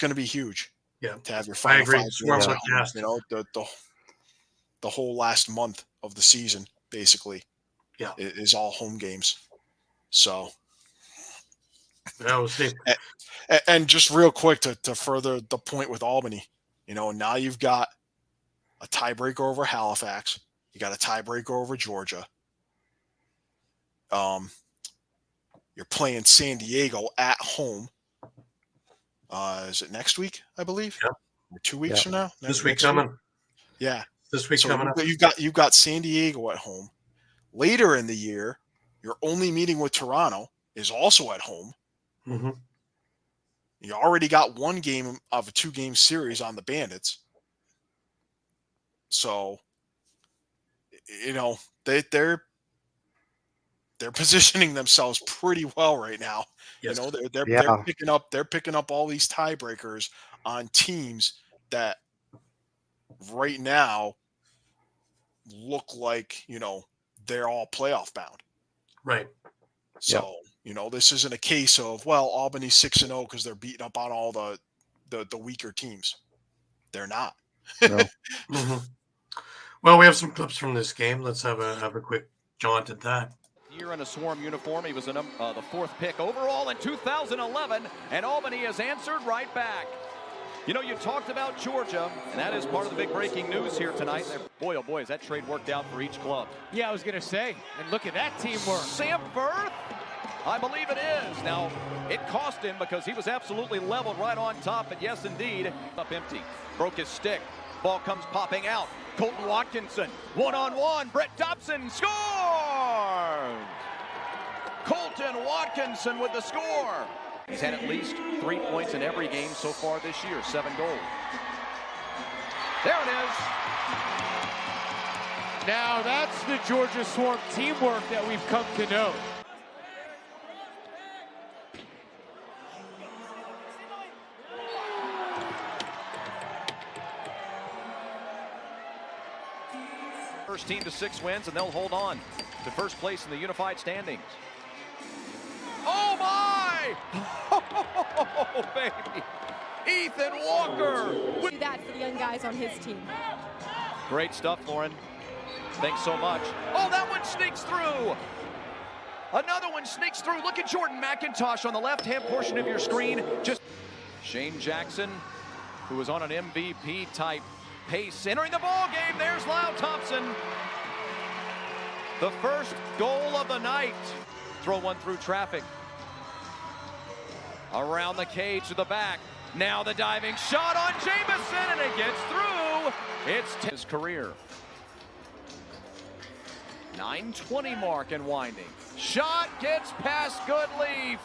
to be huge. Yeah, to have your final 5 games at home, you know, the whole last month of the season basically, is all home games. So. And just real quick to further the point with Albany, you know, now you've got a tiebreaker over Halifax. You got a tiebreaker over Georgia. You're playing San Diego at home. Is it next week, I believe? Yeah. Or 2 weeks from now? This week coming. Yeah. This week coming up. You've got San Diego at home. Later in the year, your only meeting with Toronto is also at home. Mm-hmm. You already got 1 game of a 2-game series on the Bandits. So, you know, they're positioning themselves pretty well right now. Yes. You know, they're picking up all these tiebreakers on teams that right now look like, you know, they're all playoff bound. Right. So, you know, this isn't a case of, well, Albany's 6-0 because they're beating up on all the weaker teams. They're not. No. Mm-hmm. Well, we have some clips from this game. Let's have a quick jaunt at that. Year in a Swarm uniform. He was the 4th pick overall in 2011, and Albany has answered right back. You know, you talked about Georgia, and that is part of the big breaking news here tonight. Boy, oh boy, has that trade worked out for each club. Yeah, I was going to say, and look at that teamwork. Sam Firth I believe it is. Now, it cost him because he was absolutely leveled right on top, but yes, indeed, up empty. Broke his stick. Ball comes popping out. Colton Watkinson, one-on-one. Brett Dobson scores! Colton Watkinson with the score. He's had at least 3 points in every game so far this year, 7 goals. There it is. Now that's the Georgia Swarm teamwork that we've come to know. First team to 6 wins, and they'll hold on to first place in the unified standings. Oh my! Oh, baby! Ethan Walker! Do that for the young guys on his team. Great stuff, Lauren. Thanks so much. Oh, that one sneaks through! Another one sneaks through. Look at Jordan McIntosh on the left-hand portion of your screen. Just Shane Jackson, who was on an MVP-type pace, entering the ball game. There's Lau Thompson. The first goal of the night. Throw one through traffic. Around the cage to the back. Now the diving shot on Jamison, and it gets through. It's his career. 9:20 mark and winding. Shot gets past Goodleaf.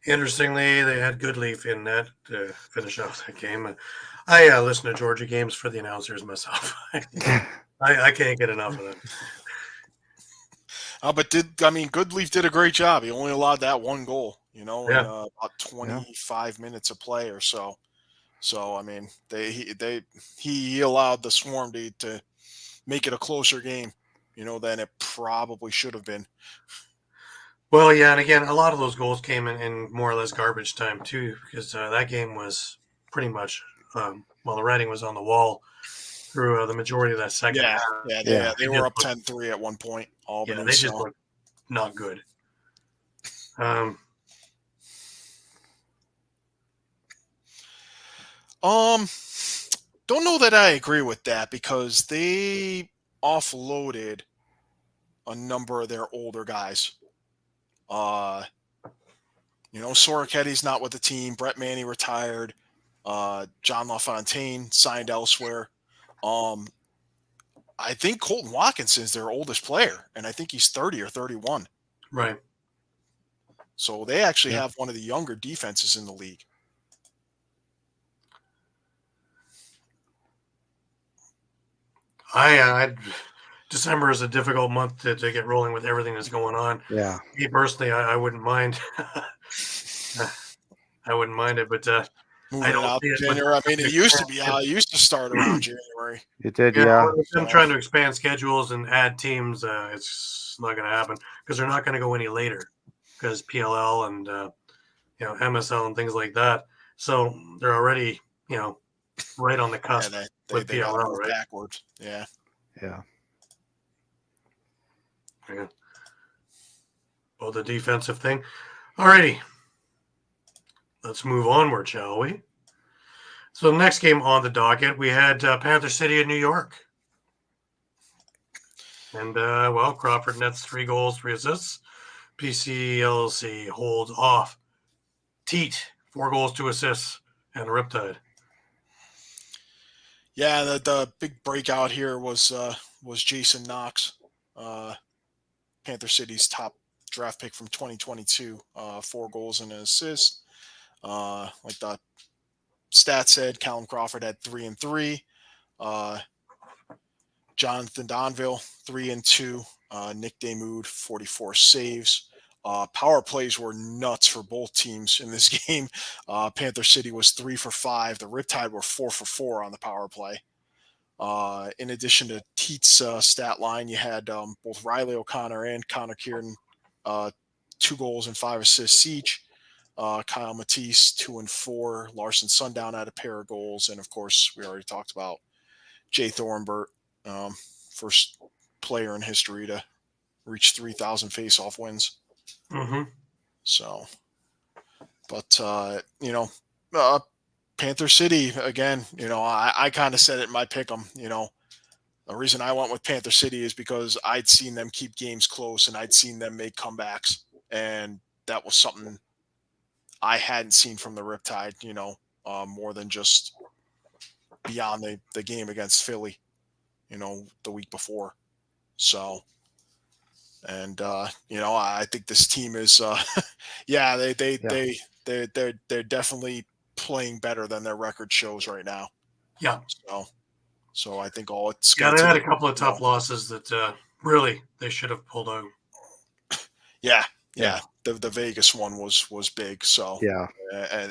Interestingly, they had Goodleaf in net to finish off that game. I listen to Georgia games for the announcers myself. I can't get enough of them. But Goodleaf did a great job. He only allowed that one goal, in about 25 minutes of play or so. So, I mean, he allowed the Swarm to make it a closer game, than it probably should have been. Well, yeah, and again, a lot of those goals came in more or less garbage time too, because that game was pretty much, the writing was on the wall through the majority of that second half. Yeah, they were up 10-3 at one point. Albany, they just looked not good. Don't know that I agree with that, because they offloaded a number of their older guys. Soroketi's not with the team. Brett Manny retired. John LaFontaine signed elsewhere. I think Colton Watkinson's their oldest player, and I think he's 30 or 31. Right. So they actually have one of the younger defenses in the league. December is a difficult month to get rolling with everything that's going on. Yeah. Me personally, I wouldn't mind. I wouldn't mind it, but moving out January. It used to be how it used to start around January. It did, yeah. I'm trying to expand schedules and add teams. It's not going to happen because they're not going to go any later because PLL and MSL and things like that. So they're already right on the cusp with PLL, right? Backwards, yeah. Well, the defensive thing. Alrighty. Let's move onward, shall we? So the next game on the docket, we had Panther City in New York. And, Crawford nets 3 goals, 3 assists. PCLC holds off Teat, 4 goals, 2 assists, and Riptide. Yeah, the big breakout here was Jason Knox, Panther City's top draft pick from 2022, 4 goals and an assist. Like the stat said, Callum Crawford had 3 and 3. Jonathan Donville 3 and 2. Nick Damoud 44 saves. Power plays were nuts for both teams in this game. Panther City was 3 for 5. The Riptide were 4 for 4 on the power play. In addition to Teat's stat line, you had both Riley O'Connor and Connor Kieran, 2 goals and 5 assists each. Kyle Matisse, 2 and 4. Larson Sundown had a pair of goals. And, of course, we already talked about Jay Thornbert, first player in history to reach 3,000 face-off wins. Mm-hmm. So, but, Panther City, again, I kind of said it in my pick 'em, The reason I went with Panther City is because I'd seen them keep games close and I'd seen them make comebacks. And that was something I hadn't seen from the Riptide, more than just beyond the game against Philly, the week before. So, and, I think this team is, they're definitely playing better than their record shows right now. Yeah. So I think all it's they had a couple of tough losses that really they should have pulled out. Yeah. The Vegas one was big. So yeah,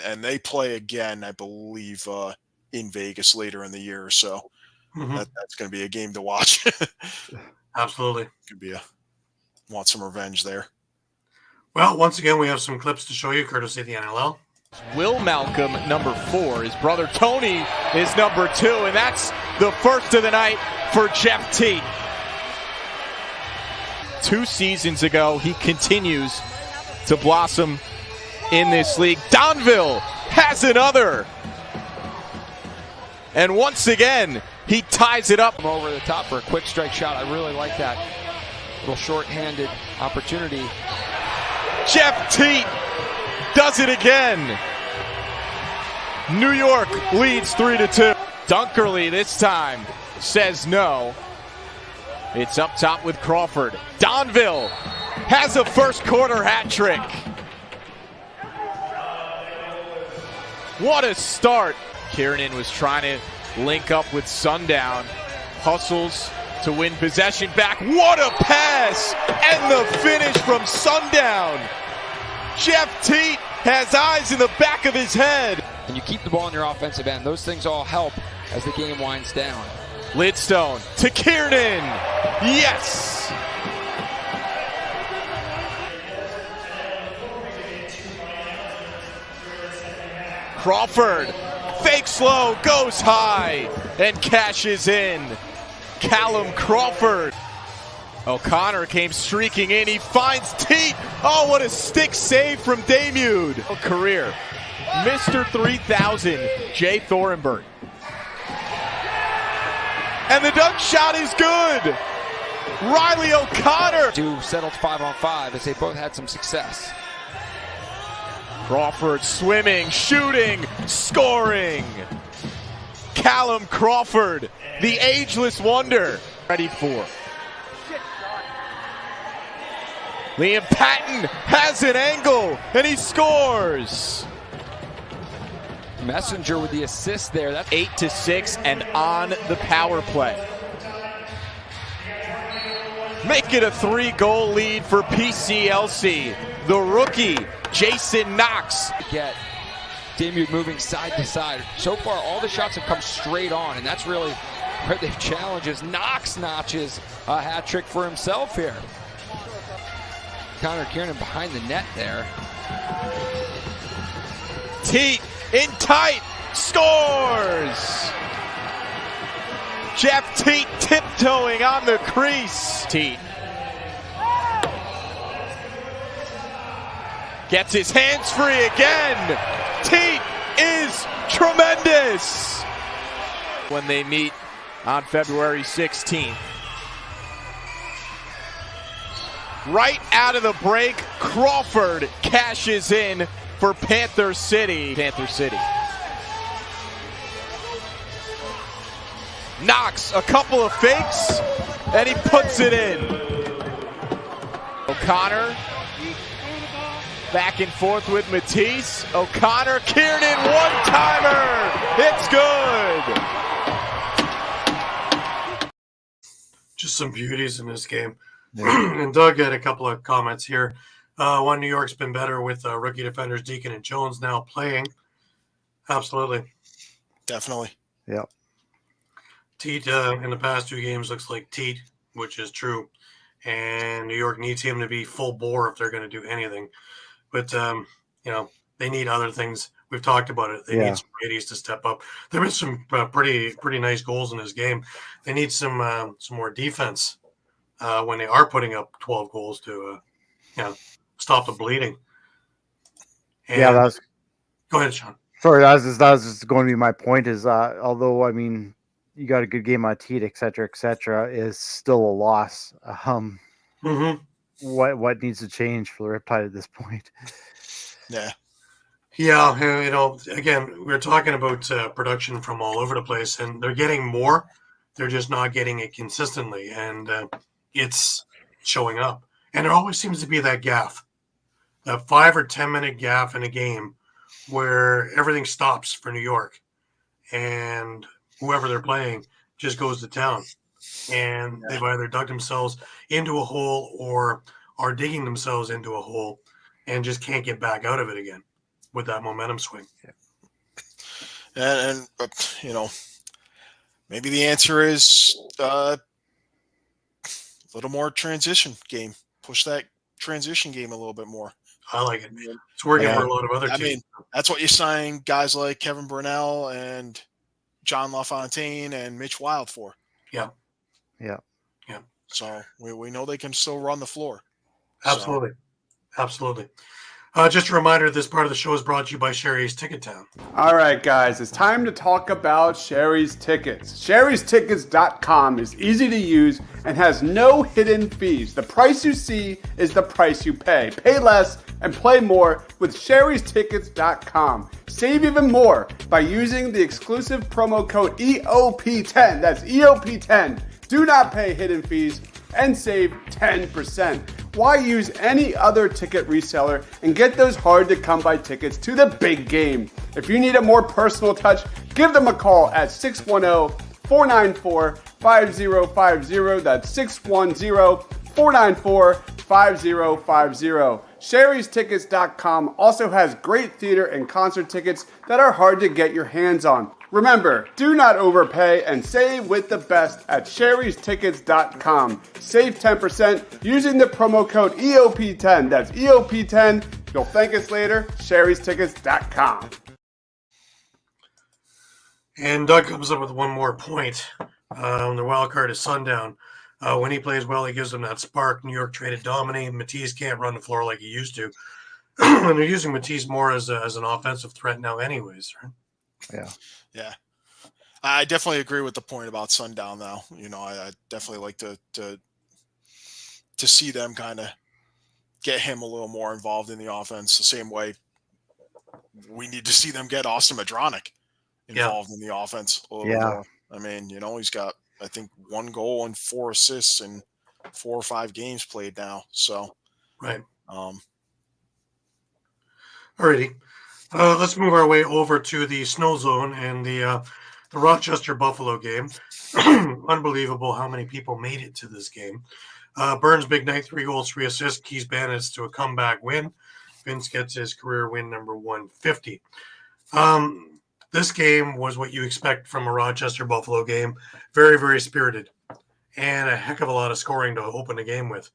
and they play again, I believe, in Vegas later in the year. So that's going to be a game to watch. Absolutely, could be want some revenge there. Well, once again, we have some clips to show you, courtesy of the NLL. Will Malcolm, number 4. His brother Tony is number 2, and that's the first of the night for Jeff Teat. 2 seasons ago, he continues to blossom in this league. Donville has another. And once again, he ties it up. Over the top for a quick strike shot. I really like that little short-handed opportunity. Jeff Teat does it again. New York leads 3-2. Dunkerley this time says no. It's up top with Crawford. Donville has a first quarter hat trick. What a start. Kiernan was trying to link up with Sundown. Hustles to win possession back. What a pass! And the finish from Sundown. Jeff Teat has eyes in the back of his head. And you keep the ball in your offensive end. Those things all help as the game winds down. Lidstone to Kiernan. Yes! Crawford, fake slow, goes high, and cashes in. Callum Crawford. O'Connor came streaking in. He finds Teat. Oh, what a stick save from Damude. Career. Mr. 3000, Jay Thornburg. And the dunk shot is good. Riley O'Connor. Settled 5-on-5 as they both had some success. Crawford swimming, shooting, scoring. Callum Crawford, the ageless wonder. Ready for. Liam Patton has an angle, and he scores. Messenger with the assist there. That's 8-6 and on the power play. Make it a 3-goal lead for PCLC. The rookie, Jason Knox. Get Damude moving side to side. So far, all the shots have come straight on, and that's really where they've challenges. Knox notches a hat trick for himself here. Connor Kiernan behind the net there. Teat in tight, scores! Jeff Teat tiptoeing on the crease. Teat gets his hands free again. Teat is tremendous. When they meet on February 16th. Right out of the break, Crawford cashes in for Panther City. Knox, a couple of fakes, and he puts it in. O'Connor, back and forth with Matisse. O'Connor, Kiernan, one-timer. It's good. Just some beauties in this game. And Doug had a couple of comments here. One, New York's been better with rookie defenders Deacon and Jones now playing. Absolutely. Definitely. Yep. Teat in the past 2 games looks like Teat, which is true. And New York needs him to be full bore if they're going to do anything. But, they need other things. We've talked about it. They need some ladies to step up. There been some pretty nice goals in this game. They need some more defense when they are putting up 12 goals to stop the bleeding. And yeah, go ahead, Shawn. Sorry, that was just going to be my point. Is although you got a good game on Teat, et cetera, is still a loss. What needs to change for the Riptide at this point? Yeah. Yeah, again, we're talking about production from all over the place, and they're getting more. They're just not getting it consistently, and it's showing up. And there always seems to be that gaff, that 5 or 10 minute gaff in a game where everything stops for New York, and whoever they're playing just goes to town. And they've either dug themselves into a hole or are digging themselves into a hole and just can't get back out of it again with that momentum swing. And maybe the answer is a little more transition game. Push that transition game a little bit more. I like it. It's working for a lot of other teams. I mean, that's what you sign guys like Kevin Burnell and John LaFontaine and Mitch Wild for. Yeah. So we know they can still run the floor. Absolutely. Absolutely. Just a reminder, this part of the show is brought to you by Sherry's Ticket Town. All right, guys, it's time to talk about Sherry's Tickets. Sherry'sTickets.com is easy to use and has no hidden fees. The price you see is the price you pay. Pay less and play more with Sherry'sTickets.com. Save even more by using the exclusive promo code EOP10. That's EOP10. Do not pay hidden fees and save 10%. Why use any other ticket reseller and get those hard-to-come-by tickets to the big game? If you need a more personal touch, give them a call at 610-494-5050. That's 610-494-5050. Sherry'sTickets.com also has great theater and concert tickets that are hard to get your hands on. Remember, do not overpay and save with the best at Sherry'sTickets.com. Save 10% using the promo code EOP10. That's EOP10. You'll thank us later. Sherry'sTickets.com. And Doug comes up with one more point. The wild card is Sundown. When he plays well, he gives them that spark. New York traded Dominic. Matisse can't run the floor like he used to. And they're using Matisse more as an offensive threat now anyways, right? Yeah. I definitely agree with the point about Sundown, though. I definitely like to see them kind of get him a little more involved in the offense the same way we need to see them get Austin Madronic involved in the offense a little more. I mean, he's got, I think, 1 goal and 4 assists in 4 or 5 games played now. So, right. Alrighty. Let's move our way over to the snow zone and the Rochester Buffalo game. Unbelievable how many people made it to this game. Burns, big night, 3 goals, 3 assists. Keys Bandits to a comeback win. Vince gets his career win number 150. This game was what you expect from a Rochester Buffalo game. Very, very spirited. And a heck of a lot of scoring to open the game with.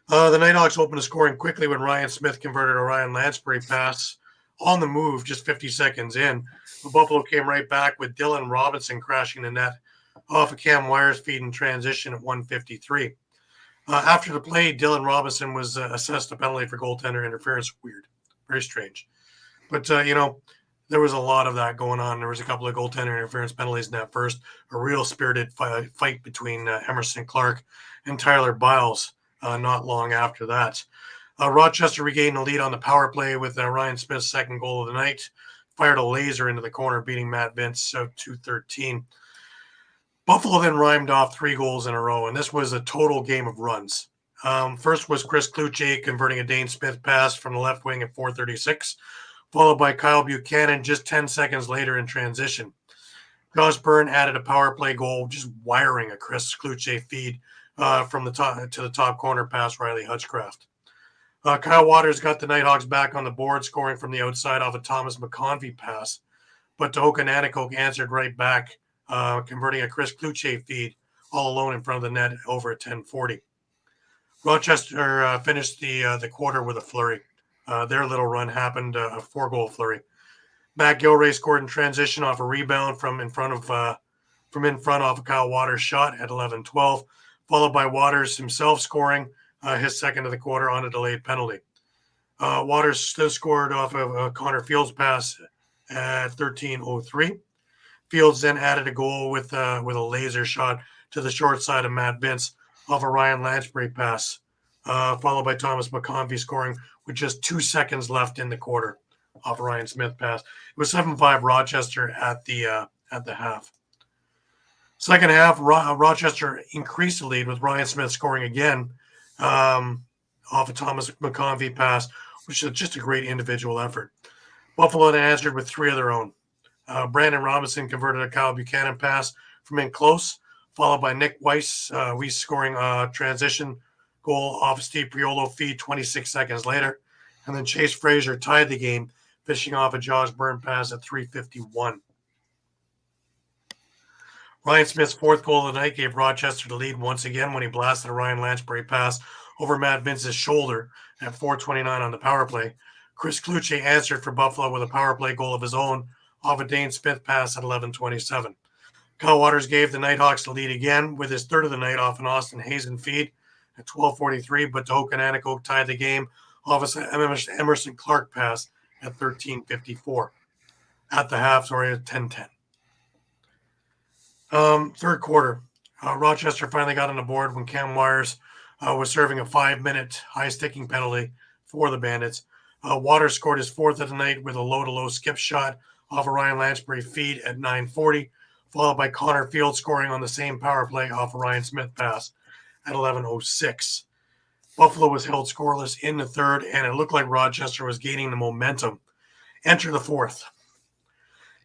The Nighthawks opened the scoring quickly when Ryan Smith converted a Ryan Lansbury pass on the move just 50 seconds in. The Buffalo came right back with Dylan Robinson crashing the net off of Cam Wires feed in transition at 1:53. After the play, Dylan Robinson was assessed a penalty for goaltender interference. Weird. Very strange. But, there was a lot of that going on. There was a couple of goaltender interference penalties in that first. A real spirited fight between Emerson Clark and Tyler Biles not long after that. Rochester regained the lead on the power play with Ryan Smith's second goal of the night. Fired a laser into the corner, beating Matt Vince out 2-13. Buffalo then rhymed off 3 goals in a row, and this was a total game of runs. First was Chris Kluche converting a Dane Smith pass from the left wing at 4:36, followed by Kyle Buchanan just 10 seconds later in transition. Josh Byrne added a power play goal, just wiring a Chris Kluche feed from the top to the top corner past Riley Hutchcraft. Kyle Waters got the Nighthawks back on the board, scoring from the outside off a Thomas McConvey pass. But Tohoka Nanticoke answered right back, converting a Chris Kluche feed all alone in front of the net over at 10:40. Rochester finished the quarter with a flurry. Their little run happened, a 4-goal flurry. Matt Gilray scored in transition off a rebound from in front off of Kyle Waters' shot at 11:12, followed by Waters himself scoring his second of the quarter on a delayed penalty. Waters still scored off of Connor Fields' pass at 13:03. Fields then added a goal with a laser shot to the short side of Matt Vince off a Ryan Lansbury pass, followed by Thomas McConvey scoring with just 2 seconds left in the quarter off a Ryan Smith pass. It was 7-5 Rochester at the half. Second half, Rochester increased the lead with Ryan Smith scoring again off a Thomas McConvey pass, which is just a great individual effort. Buffalo then answered with 3 of their own. Brandon Robinson converted a Kyle Buchanan pass from in close, followed by Nick Weiss scoring a transition goal off Steve Priolo feed 26 seconds later. And then Chase Frazier tied the game, fishing off a Josh Byrne pass at 3:51. Ryan Smith's 4th goal of the night gave Rochester the lead once again when he blasted a Ryan Lansbury pass over Matt Vince's shoulder at 4:29 on the power play. Chris Kluche answered for Buffalo with a power play goal of his own off a Dane Smith pass at 11:27. Kyle Waters gave the Nighthawks the lead again with his 3rd of the night off an Austin Hazen feed at 12:43, but Tohoku tied the game off an Emerson Clark pass at 13:54. At the half, at 10:10. Third quarter, Rochester finally got on the board when Cam Wires was serving a 5-minute high-sticking penalty for the Bandits. Waters scored his 4th of the night with a low-to-low skip shot off a Ryan Lansbury feed at 9:40, followed by Connor Field scoring on the same power play off a Ryan Smith pass at 11:06. Buffalo was held scoreless in the third, and it looked like Rochester was gaining the momentum. Enter the fourth.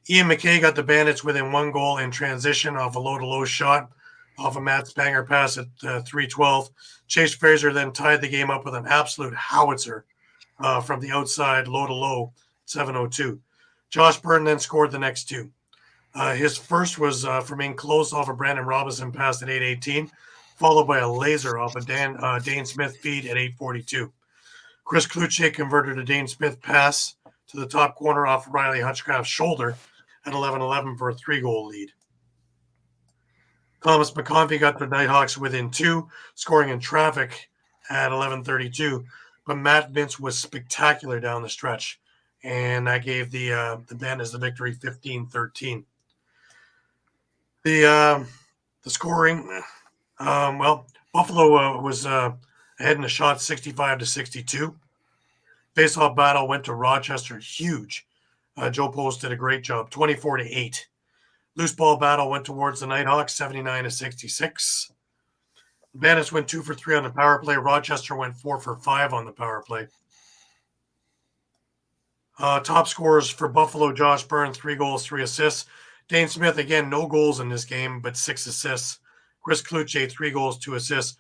Ian McKay got the Bandits within 1 goal in transition off a low-to-low shot off a Matt Spanger pass at 3:12. Chase Frazier then tied the game up with an absolute howitzer from the outside, low-to-low, 7:02. Josh Byrne then scored the next 2. His first was from in close off a Brandon Robinson pass at 8:18, followed by a laser off a Dane Smith feed at 8:42. Chris Kluche converted a Dane Smith pass to the top corner off Riley Hutchcraft's shoulder at 11:11 for a 3-goal lead. Thomas McConvey got the Nighthawks within 2, scoring in traffic at 11:32, but Matt Vince was spectacular down the stretch, and that gave the Bandits the victory 15-13. The scoring, Buffalo was ahead in the shot 65-62. Face-off battle went to Rochester, huge. Joe Post did a great job, 24-8. Loose ball battle went towards the Nighthawks, 79-66. The Bandits went 2 for 3 on the power play. Rochester went 4 for 5 on the power play. Top scorers for Buffalo, Josh Byrne, 3 goals, 3 assists. Dane Smith, again, no goals in this game, but 6 assists. Chris Kluche, 3 goals, 2 assists.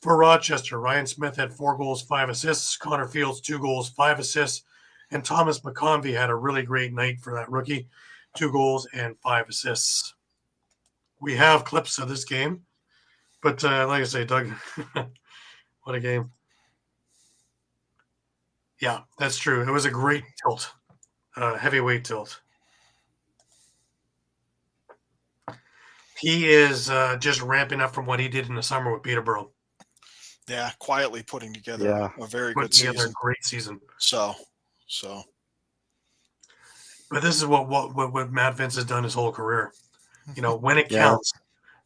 For Rochester, Ryan Smith had 4 goals, 5 assists. Connor Fields, 2 goals, 5 assists. And Thomas McConvey had a really great night for that rookie, 2 goals and 5 assists. We have clips of this game, but like I say, Doug, what a game. Yeah, that's true. It was a great tilt, heavyweight tilt. He is just ramping up from what he did in the summer with Peterborough. Yeah, quietly putting together a very good season. A great season. So. But this is what Matt Vince has done his whole career. You know, when it counts,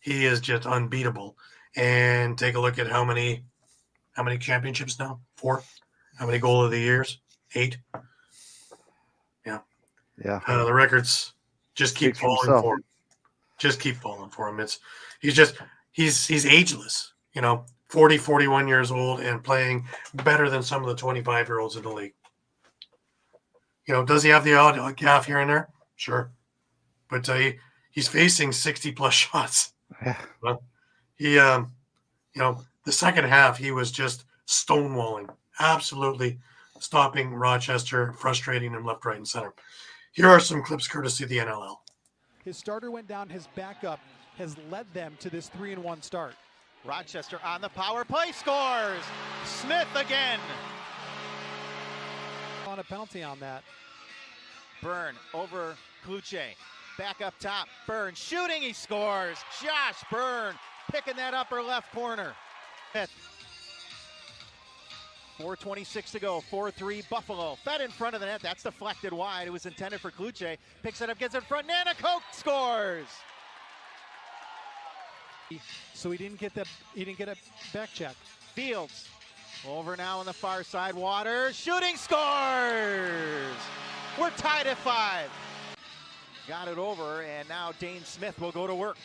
he is just unbeatable. And take a look at how many championships now? 4. How many goal of the years? 8. Yeah. The records just keep falling for him. Just keep falling for him. He's ageless. You know, 40, 41 years old and playing better than some of the 25-year-olds in the league. You know, does he have the odd gaff here and there? Sure. But he's facing 60-plus shots. Yeah. Well, he, the second half, he was just stonewalling, absolutely stopping Rochester, frustrating them left, right, and center. Here are some clips courtesy of the NLL. His starter went down, his backup has led them to this 3-1 start. Rochester on the power play scores. Smith again. On a penalty on that. Byrne over Kluche. Back up top. Byrne shooting. He scores. Josh Byrne picking that upper left corner. 4:26 to go, 4-3 Buffalo. Fed in front of the net, that's deflected wide. It was intended for Kluche. Picks it up, gets in front, Nanticoke scores! So he didn't get a back check. Fields, over now on the far side, Waters, shooting, scores! We're tied at 5. Got it over, and now Dane Smith will go to work.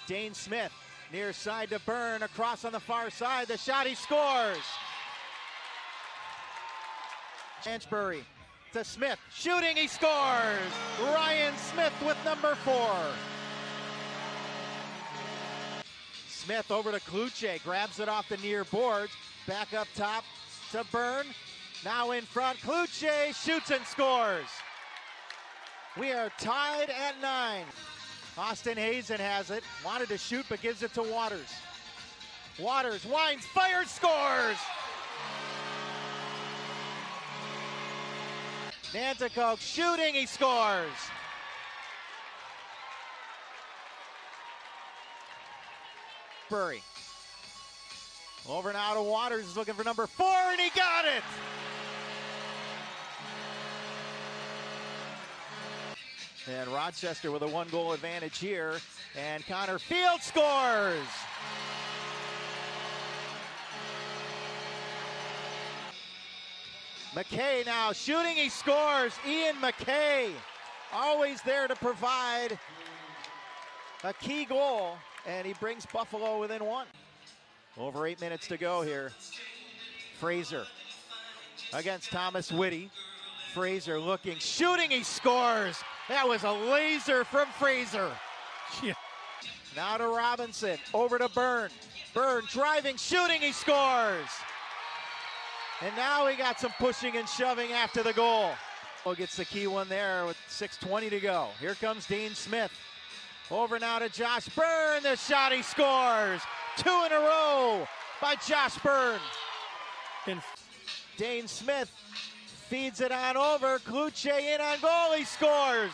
Dane Smith, near side to Byrne, across on the far side, the shot, he scores! Chansbury to Smith, shooting, he scores! Ryan Smith with number 4. Smith over to Kluche, grabs it off the near boards, back up top to Byrne, now in front, Kluche shoots and scores! We are tied at 9. Austin Hazen has it, wanted to shoot but gives it to Waters. Waters winds, fires, scores! Nanticoke shooting, he scores! Burry. Over now to Waters, is looking for number 4, and he got it! And Rochester with a 1-goal advantage here, and Connor Fields scores! McKay now shooting, he scores! Ian McKay, always there to provide a key goal, and he brings Buffalo within 1. Over 8 minutes to go here. Fraser against Thomas Whitty. Fraser looking, shooting, he scores! That was a laser from Fraser. Yeah. Now to Robinson, over to Byrne. Byrne driving, shooting, he scores! And now he got some pushing and shoving after the goal. Gets the key one there with 6:20 to go. Here comes Dane Smith. Over now to Josh Byrne, the shot, he scores! 2 in a row by Josh Byrne. And Dane Smith feeds it on over, Kluche in on goal, he scores!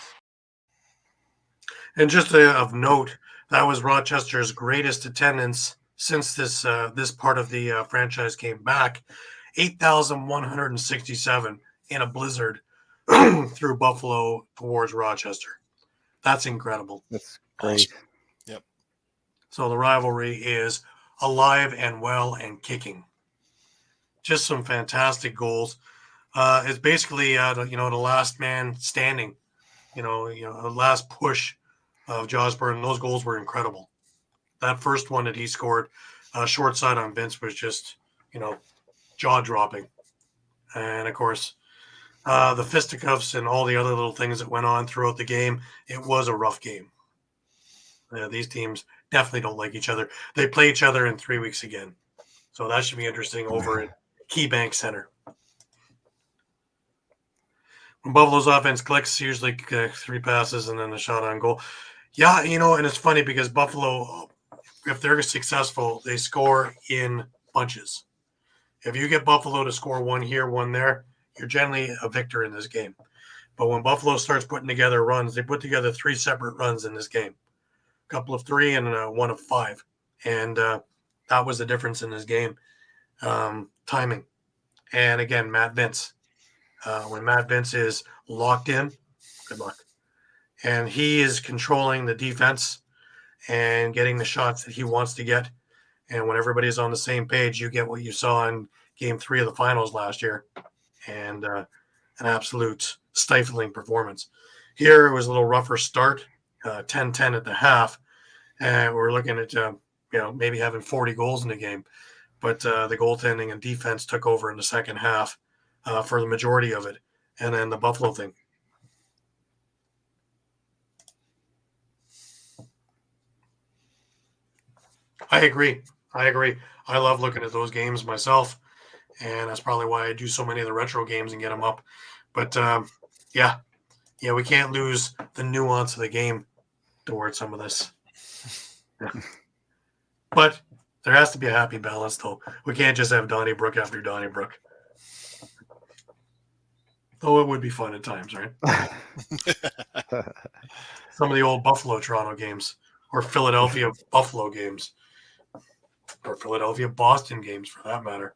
And just of note, that was Rochester's greatest attendance since this part of the franchise came back. 8,167 in a blizzard through Buffalo towards Rochester. That's incredible. That's great. Yep. So the rivalry is alive and well and kicking. Just some fantastic goals. It's basically the last man standing. The last push of Josh Byrne. Those goals were incredible. That first one that he scored, short side on Vince, was just jaw dropping. And of course, the fisticuffs and all the other little things that went on throughout the game. It was a rough game. These teams definitely don't like each other. They play each other in 3 weeks again. So that should be interesting over at KeyBank Center. When Buffalo's offense clicks, usually 3 passes and then a shot on goal. Yeah, and it's funny because Buffalo, if they're successful, they score in bunches. If you get Buffalo to score 1 here, 1 there, you're generally a victor in this game. But when Buffalo starts putting together runs, they put together 3 separate runs in this game. A couple of 3 and 1 of 5. And that was the difference in this game. Timing. And again, Matt Vince. When Matt Vince is locked in, good luck. And he is controlling the defense and getting the shots that he wants to get. And when everybody's on the same page, you get what you saw in Game 3 of the finals last year. And an absolute stifling performance. Here it was a little rougher start, 10-10 at the half. And we're looking at, maybe having 40 goals in the game. But the goaltending and defense took over in the second half for the majority of it. And then the Buffalo thing. I agree. I love looking at those games myself. And that's probably why I do so many of the retro games and get them up. But, we can't lose the nuance of the game towards some of this. But there has to be a happy balance, though. We can't just have Donnybrook after Donnybrook. Though it would be fun at times, right? Some of the old Buffalo-Toronto games or Philadelphia-Buffalo games. or Philadelphia-Boston games for that matter.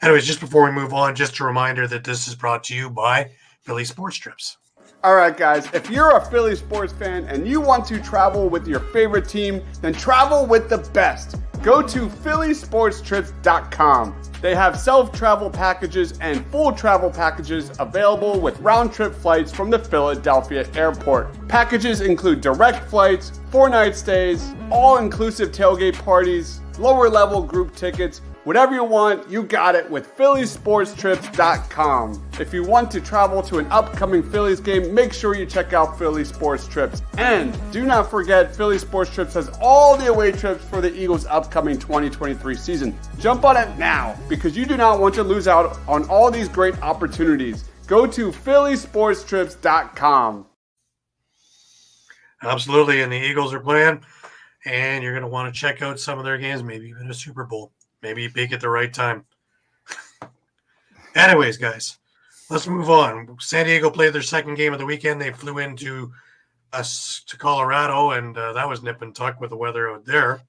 Anyways, just before we move on, just a reminder that this is brought to you by Philly Sports Trips. All right, guys, if you're a Philly sports fan and you want to travel with your favorite team, then travel with the best. Go to phillysportstrips.com. They have self-travel packages and full travel packages available with round-trip flights from the Philadelphia airport. Packages include direct flights, 4-night stays, all-inclusive tailgate parties, lower-level group tickets. Whatever you want, you got it with phillysportstrips.com. If you want to travel to an upcoming Phillies game, make sure you check out Philly Sports Trips. And do not forget, Philly Sports Trips has all the away trips for the Eagles' upcoming 2023 season. Jump on it now, because you do not want to lose out on all these great opportunities. Go to phillysportstrips.com. Absolutely, and the Eagles are playing, and you're going to want to check out some of their games, maybe even a Super Bowl. Maybe you peak at the right time. Anyways, guys, let's move on. San Diego played their second game of the weekend. They flew into Colorado, and that was nip and tuck with the weather out there.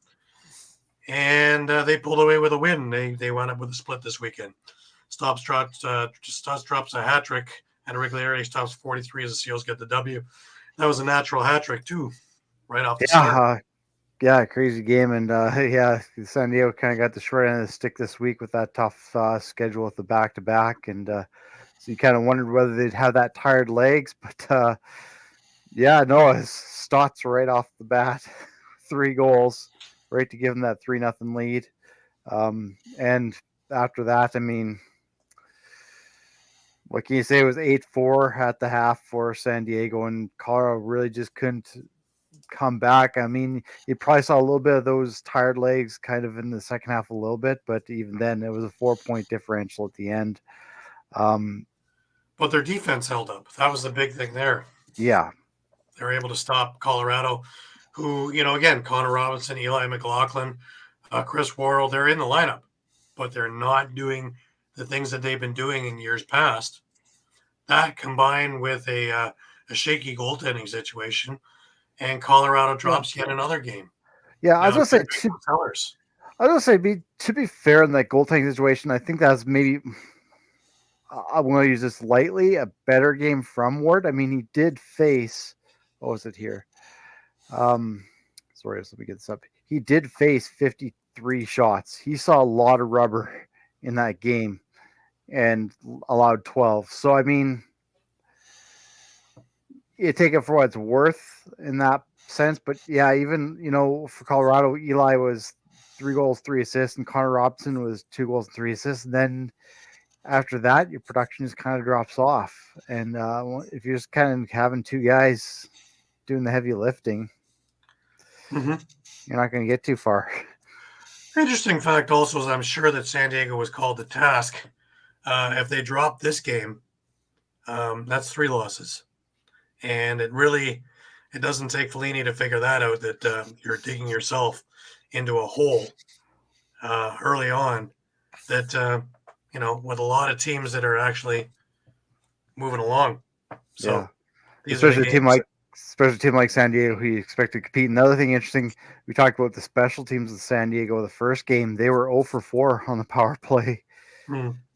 And they pulled away with a win. They wound up with a split this weekend. Stotts drops a hat trick, and Riglieri stops 43 as the Seals get the W. That was a natural hat trick too, right off the start. Yeah, crazy game, and San Diego kind of got the short end of the stick this week with that tough schedule with the back-to-back, and so you kind of wondered whether they'd have that tired legs, but Stotts right off the bat, 3 goals, right to give them that 3-0 lead, and after that, I mean, what can you say? It was 8-4 at the half for San Diego, and Colorado really just couldn't come back. I mean, you probably saw a little bit of those tired legs kind of in the second half a little bit, but even then it was a 4-point differential at the end. But their defense held up. That was the big thing there. Yeah. They were able to stop Colorado, who, again, Connor Robinson, Eli McLaughlin, Chris Worrell, they're in the lineup, but they're not doing the things that they've been doing in years past. That combined with a shaky goaltending situation, and Colorado drops yet another game. Yeah, I was gonna say to be fair in that goaltending situation, I think that's maybe, I want to use this lightly, a better game from Ward. I mean, he did face, what was it here? Sorry, let me get this up. He did face 53 shots. He saw a lot of rubber in that game and allowed 12. So I mean, you take it for what it's worth in that sense, but yeah, even for Colorado, Eli was 3 goals, 3 assists, and Connor Robinson was 2 goals and 3 assists. And then after that, your production just kind of drops off. And if you're just kind of having 2 guys doing the heavy lifting, you're not going to get too far. Interesting fact also is I'm sure that San Diego was called to task. If they drop this game, that's 3 losses. And it doesn't take Fellini to figure that out, that you're digging yourself into a hole early on that, with a lot of teams that are actually moving along. So especially a team like San Diego who you expect to compete. Another thing interesting, we talked about the special teams of San Diego. The first game, they were 0 for 4 on the power play.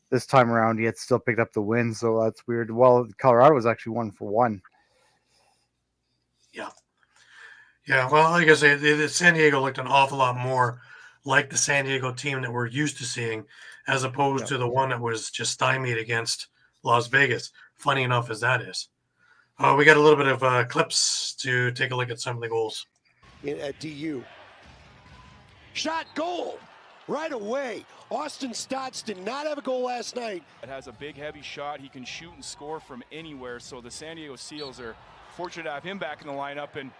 This time around, yet still picked up the win. So that's weird. Well, Colorado was actually 1 for 1. Yeah, well, like I say, San Diego looked an awful lot more like the San Diego team that we're used to seeing, as opposed to the one that was just stymied against Las Vegas. Funny enough as that is. We got a little bit of clips to take a look at some of the goals. At DU. Shot, goal right away. Austin Stotts did not have a goal last night. It has a big, heavy shot. He can shoot and score from anywhere, so the San Diego Seals are fortunate to have him back in the lineup, and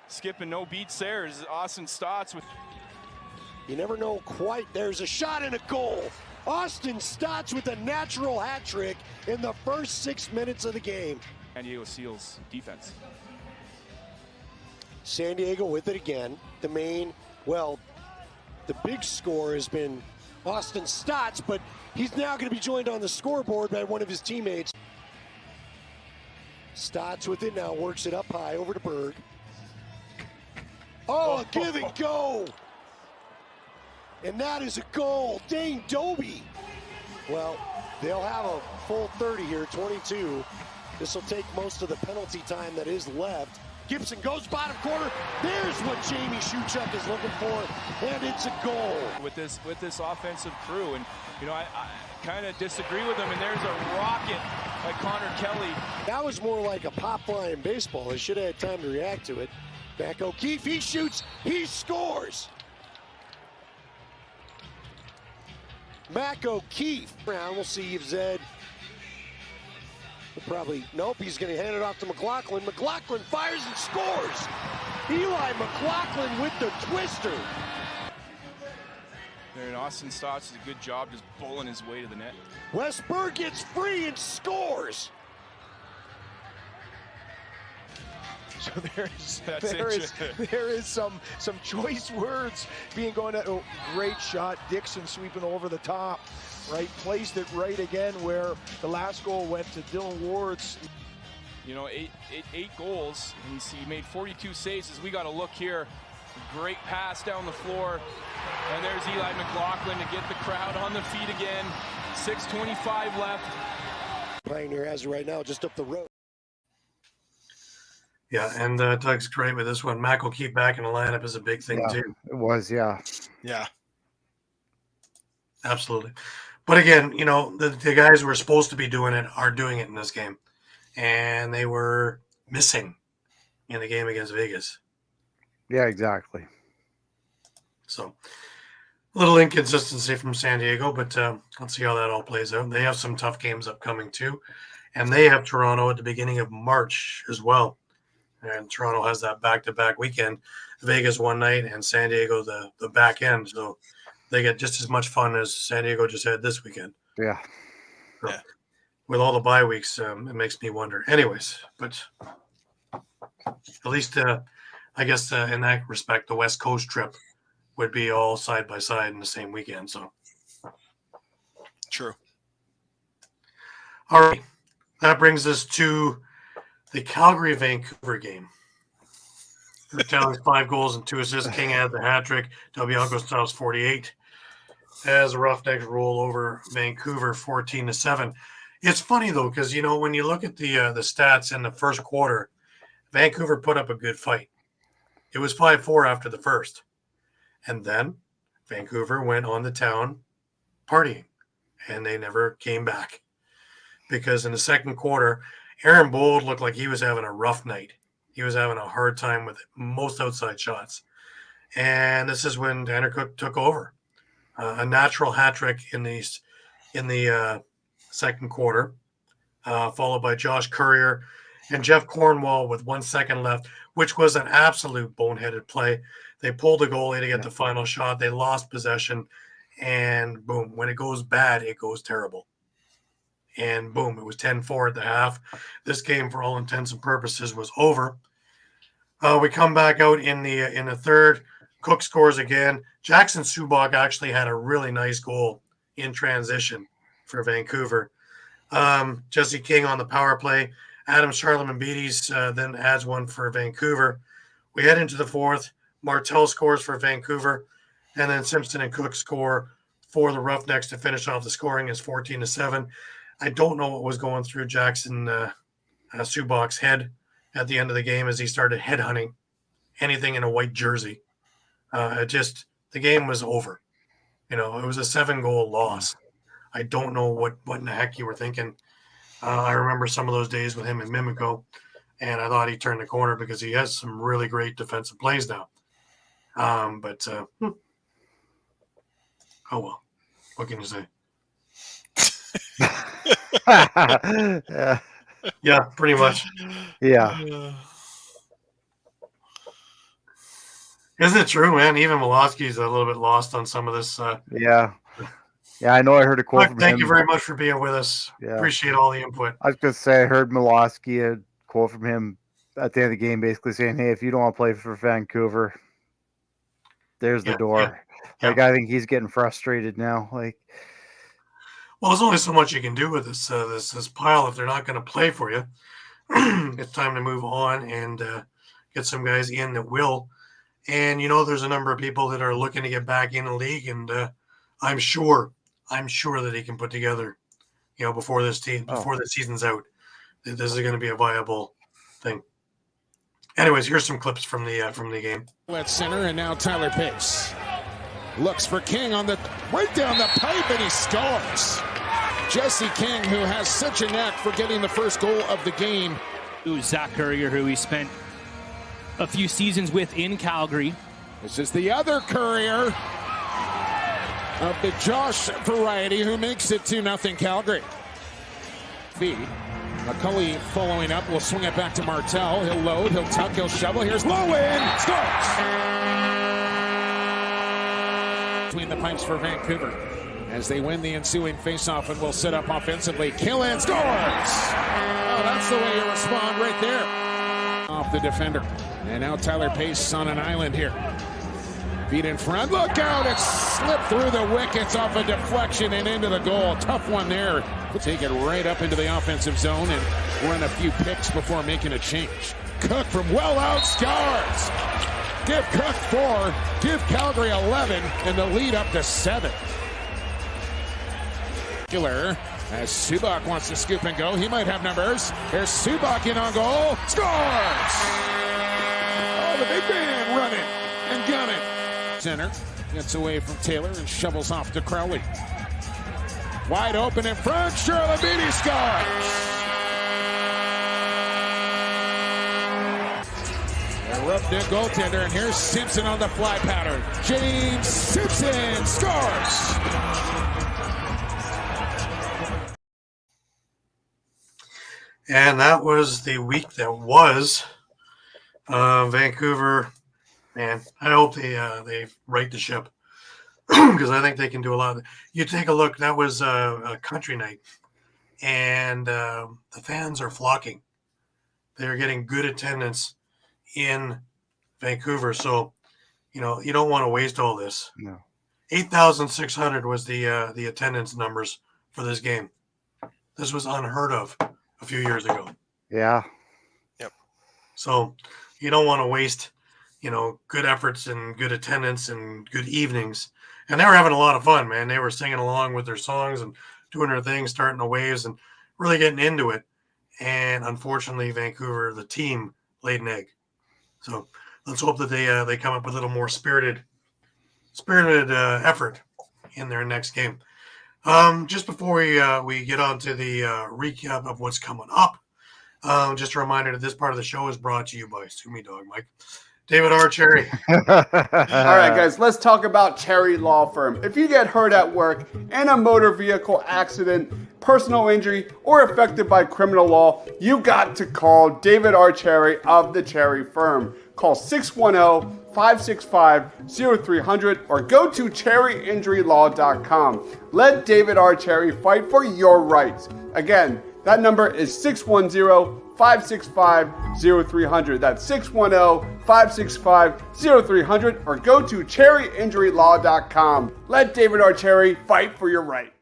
skipping no beats there is Austin Stotts. You never know quite. There's a shot and a goal. Austin Stotts with a natural hat trick in the first 6 minutes of the game. San Diego Seals defense. San Diego with it again. The big score has been Austin Stotts, but he's now going to be joined on the scoreboard by one of his teammates. Stotts with it now, works it up high over to Berg. Oh, a give and go. and that is a goal. Dane Doby. Well, they'll have a full 30 here, 22. This will take most of the penalty time that is left. Gibson goes bottom corner. There's what Jamie Shuchuk is looking for, and it's a goal. With this offensive crew, and I kind of disagree with them. And there's a rocket by Connor Kelly. That was more like a pop fly in baseball. They should have had time to react to it. Back O'Keefe, he shoots, he scores. Mac O'Keefe. We'll see if Zed will probably, nope, he's going to hand it off to McLaughlin. McLaughlin fires and scores. Eli McLaughlin with the twister. And Austin Stotts does a good job just bowling his way to the net. Westberg gets free and scores. So there is some choice words being going at. Oh, great shot, Dixon sweeping over the top, right? Placed it right again where the last goal went to Dylan Ward's. Eight goals, and he made 42 saves. As we got to look here, great pass down the floor, and there's Eli McLaughlin to get the crowd on the feet again. 6:25 left. Pioneer has it right now, just up the road. Yeah, and Doug's great with this one. Mac will keep back in the lineup is a big thing too. It was, yeah. Yeah. Absolutely. But again, the guys who were supposed to be doing it are doing it in this game. And they were missing in the game against Vegas. Yeah, exactly. So a little inconsistency from San Diego, but let's see how that all plays out. They have some tough games upcoming too. And they have Toronto at the beginning of March as well. And Toronto has that back-to-back weekend. Vegas one night and San Diego the back end. So they get just as much fun as San Diego just had this weekend. Yeah. So, yeah. With all the bye weeks, it makes me wonder. Anyways, but at least I guess in that respect, the West Coast trip would be all side by side in the same weekend. So true. All right. That brings us to the Calgary-Vancouver game. Tally's 5 goals and 2 assists. King had the hat trick. Delbianco Styles 48. As the Roughnecks roll over Vancouver 14-7. It's funny though, because when you look at the stats in the first quarter, Vancouver put up a good fight. It was 5-4 after the first, and then Vancouver went on the town partying, and they never came back because in the second quarter, Aaron Bold looked like he was having a rough night. He was having a hard time with most outside shots. And this is when Tanner Cook took over. A natural hat trick in the second quarter, followed by Josh Courier and Jeff Cornwall with 1 second left, which was an absolute boneheaded play. They pulled the goalie to get the final shot. They lost possession, and boom, when it goes bad, it goes terrible. And boom, it was 10-4 at the half. This game, for all intents and purposes, was over. We come back out in the third. Cook scores again. Jackson Subak actually had a really nice goal in transition for Vancouver. Jesse King on the power play. Adam Charlemagne-Beatties then adds one for Vancouver. We head into the fourth. Martel scores for Vancouver. And then Simpson and Cook score for the Roughnecks to finish off the scoring. It's 14-7. I don't know what was going through Jackson Subak's head at the end of the game as he started headhunting anything in a white jersey. The game was over. It was a 7-goal loss. I don't know what in the heck you were thinking. I remember some of those days with him in Mimico, and I thought he turned the corner because he has some really great defensive plays now. Oh well, what can you say? Yeah, pretty much. Yeah. Isn't it true, man? Even Molosky's a little bit lost on some of this. Yeah, I know I heard a quote from him. Thank you very much for being with us. Yeah. Appreciate all the input. I was going to say, I heard Molosky, a quote from him at the end of the game, basically saying, hey, if you don't want to play for Vancouver, there's the door. Yeah. I think he's getting frustrated now. Well, there's only so much you can do with this pile if they're not going to play for you. It's time to move on and get some guys in that will. And, there's a number of people that are looking to get back in the league. And I'm sure that he can put together, before the season's out, that this is going to be a viable thing. Anyways, here's some clips from the game. At center, and now Tyler Pace looks for King on the right down the pipe, and he scores. Jesse King, who has such a knack for getting the first goal of the game. It was Zach Courier, who we spent a few seasons with in Calgary. This is the other Courier of the Josh variety, who makes it 2-0 Calgary. Feed. McCulley following up, will swing it back to Martel. He'll load, he'll tuck, he'll shovel. Here's Lowen, scores! Between the pipes for Vancouver as they win the ensuing faceoff and will set up offensively. Killen scores! Oh, that's the way you respond right there. Off the defender. And now Tyler Pace on an island here. Feet in front, look out, it slipped through the wickets off a deflection and into the goal. Tough one there. We'll take it right up into the offensive zone and run a few picks before making a change. Cook from well out, scores! Give Cook 4, give Calgary 11, and the lead up to 7. Killer, as Subak wants to scoop and go, he might have numbers. There's Subak in on goal, scores! Oh, the big man running and gunning. Center gets away from Taylor and shovels off to Crowley. Wide open in front, Charlotte Beatty scores! A roughneck goaltender, and here's Simpson on the fly pattern. James Simpson scores! And that was the week that was. Vancouver, man, I hope they right the ship, because I think they can do a lot. You take a look, that was a country night, and the fans are flocking. They're getting good attendance in Vancouver, so you don't want to waste all this. No. 8,600 was the attendance numbers for this game. This was unheard of a few years ago. Yeah. Yep. So you don't want to waste, good efforts and good attendance and good evenings. And they were having a lot of fun, man. They were singing along with their songs and doing their thing, starting the waves and really getting into it. And unfortunately, Vancouver, the team, laid an egg. So let's hope that they come up with a little more spirited effort in their next game. Just before we get on to the recap of what's coming up, just a reminder that this part of the show is brought to you by Sue Me Dog Mike. David R. Cherry. All right, guys, let's talk about Cherry Law Firm. If you get hurt at work in a motor vehicle accident, personal injury, or affected by criminal law, you got to call David R. Cherry of the Cherry Firm. Call 610-565-0300 or go to cherryinjurylaw.com. Let David R. Cherry fight for your rights. Again, that number is 610-565-0300. That's 610-565-0300 or go to cherryinjurylaw.com. Let David R. Cherry fight for your right.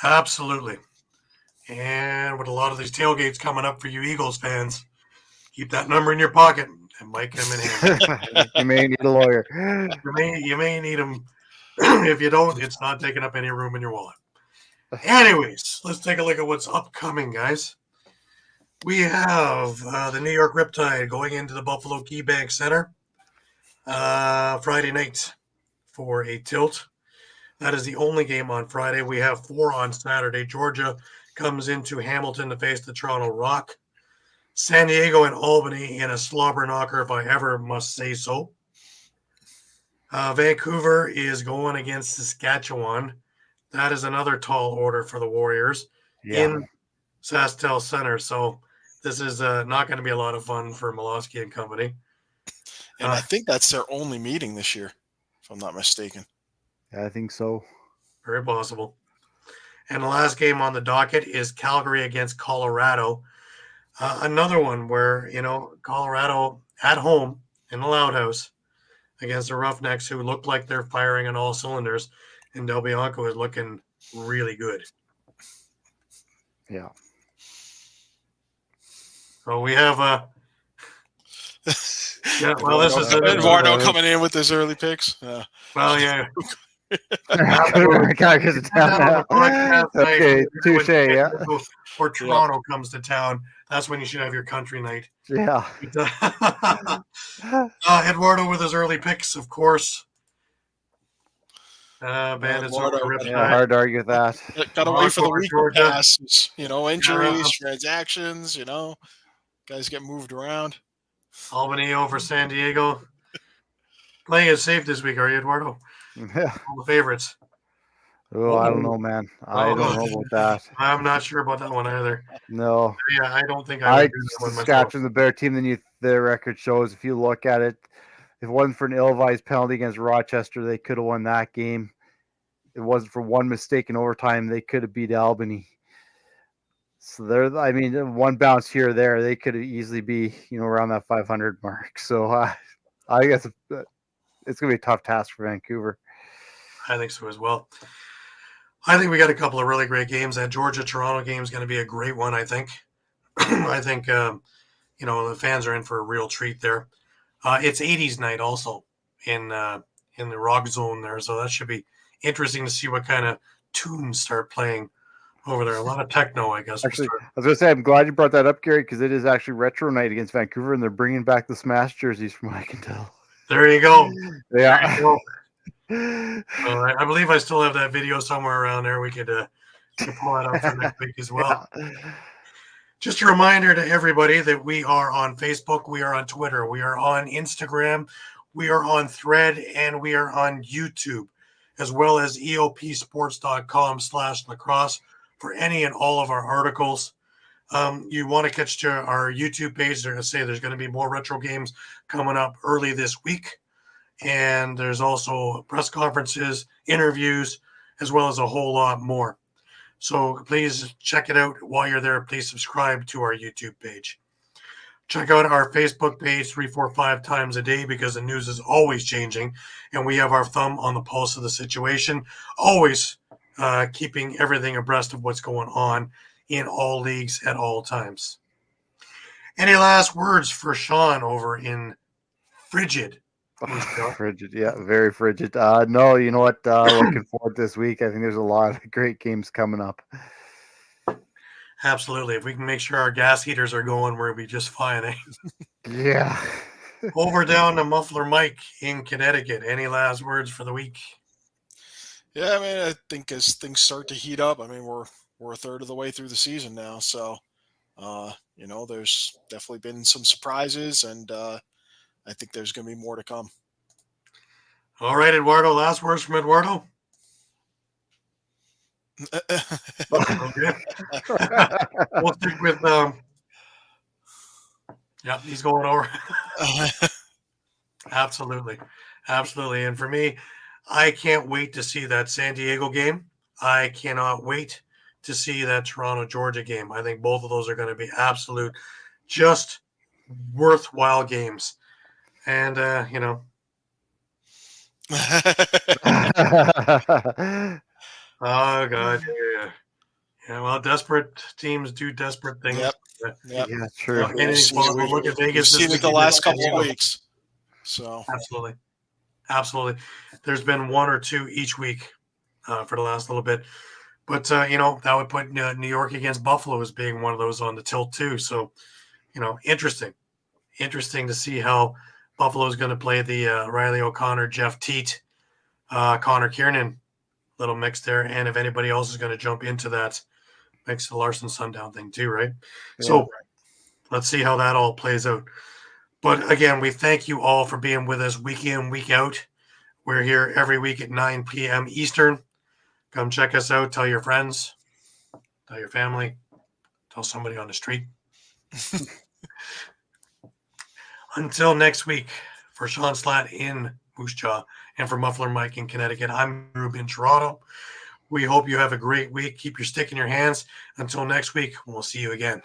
Absolutely. And with a lot of these tailgates coming up for you Eagles fans, keep that number in your pocket and Mike him in hand. You may need a lawyer. You may need him. If you don't, it's not taking up any room in your wallet. Anyways, let's take a look at what's upcoming, guys. We have the New York Riptide going into the Buffalo Key Bank Center Friday night for a tilt. That is the only game on Friday. We have 4 on Saturday. Georgia comes into Hamilton to face the Toronto Rock. San Diego and Albany in a slobber knocker, if I ever must say so. Vancouver is going against Saskatchewan. That is another tall order for the Warriors in SaskTel Center. So this is not going to be a lot of fun for Molosky and company. And I think that's their only meeting this year, if I'm not mistaken. Yeah, I think so. Very possible. And the last game on the docket is Calgary against Colorado. Another one where, Colorado at home in the Loud House against the Roughnecks, who look like they're firing on all cylinders, and Del Bianco is looking really good. Yeah. So we have Yeah, well, this is Eduardo coming in with his early picks. Yeah. Well, yeah. Gotta get to town now. Okay, touche. Yeah. Or Toronto comes to town. That's when you should have your country night. Yeah. Eduardo with his early picks, of course. Man, it's over the Yeah, hard to argue with that. Got to wait for the week to Georgia. pass. Injuries, transactions. Guys get moved around. Albany over San Diego. Playing it safe this week, are you, Eduardo? Yeah. All the favorites. Oh, I don't know, man. I don't know about that. I'm not sure about that one either. No. Yeah, I don't think I would do that one myself. Saskatchewan's a better team than their record shows. If you look at it, if it wasn't for an ill-advised penalty against Rochester, they could have won that game. If it wasn't for one mistake in overtime, they could have beat Albany. So one bounce here or there, they could easily be, around that 500 mark. So I guess it's going to be a tough task for Vancouver. I think so as well. I think we got a couple of really great games. That Georgia-Toronto game is going to be a great one, I think. I think, the fans are in for a real treat there. It's 80s night also in the rock zone there, so that should be interesting to see what kind of tunes start playing over there. A lot of techno, I guess. Actually, I was going to say, I'm glad you brought that up, Gary, because it is actually retro night against Vancouver, and they're bringing back the Smash jerseys from what I can tell. There you go. Yeah. There you go. I believe I still have that video somewhere around there. We could pull that up for next week as well. Yeah. Just a reminder to everybody that we are on Facebook, we are on Twitter, we are on Instagram, we are on Thread, and we are on YouTube, as well as eopsports.com/lacrosse for any and all of our articles. You want to catch our YouTube page. They're going to say there's going to be more retro games coming up early this week. And there's also press conferences, interviews, as well as a whole lot more. So please check it out while you're there. Please subscribe to our YouTube page. Check out our Facebook page 3, 4, 5 times a day because the news is always changing. And we have our thumb on the pulse of the situation, always keeping everything abreast of what's going on in all leagues at all times. Any last words for Shawn over in Frigid? Frigid, yeah, very frigid. No, you know what? Looking forward to this week. I think there's a lot of great games coming up. Absolutely. If we can make sure our gas heaters are going, we'll be just fine. Eh? Yeah. Over down to Muffler Mike in Connecticut. Any last words for the week? Yeah, I think as things start to heat up, we're a third of the way through the season now, so there's definitely been some surprises, and I think there's going to be more to come. All right, Eduardo. Last words from Eduardo. Okay. We'll stick with. Yeah, he's going over. Absolutely. And for me, I can't wait to see that San Diego game. I cannot wait to see that Toronto-Georgia game. I think both of those are going to be absolute, just worthwhile games. And, Oh, God. Yeah, well, desperate teams do desperate things. Yep. Yeah, true. Anything's possible. Look at Vegas. We've seen it the last couple of weeks. So Absolutely. There's been one or two each week for the last little bit. But, that would put New York against Buffalo as being one of those on the tilt, too. So, interesting to see how Buffalo is going to play the Riley O'Connor, Jeff Teat, Connor Kiernan little mix there. And if anybody else is going to jump into that, mix the Larson Sundown thing too, right? Yeah. So let's see how that all plays out. But again, we thank you all for being with us week in, week out. We're here every week at 9 p.m. Eastern. Come check us out. Tell your friends. Tell your family. Tell somebody on the street. Until next week, for Shawn Slaght in Moose Jaw and for Muffler Mike in Connecticut, I'm Goob in Toronto. We hope you have a great week. Keep your stick in your hands. Until next week, we'll see you again.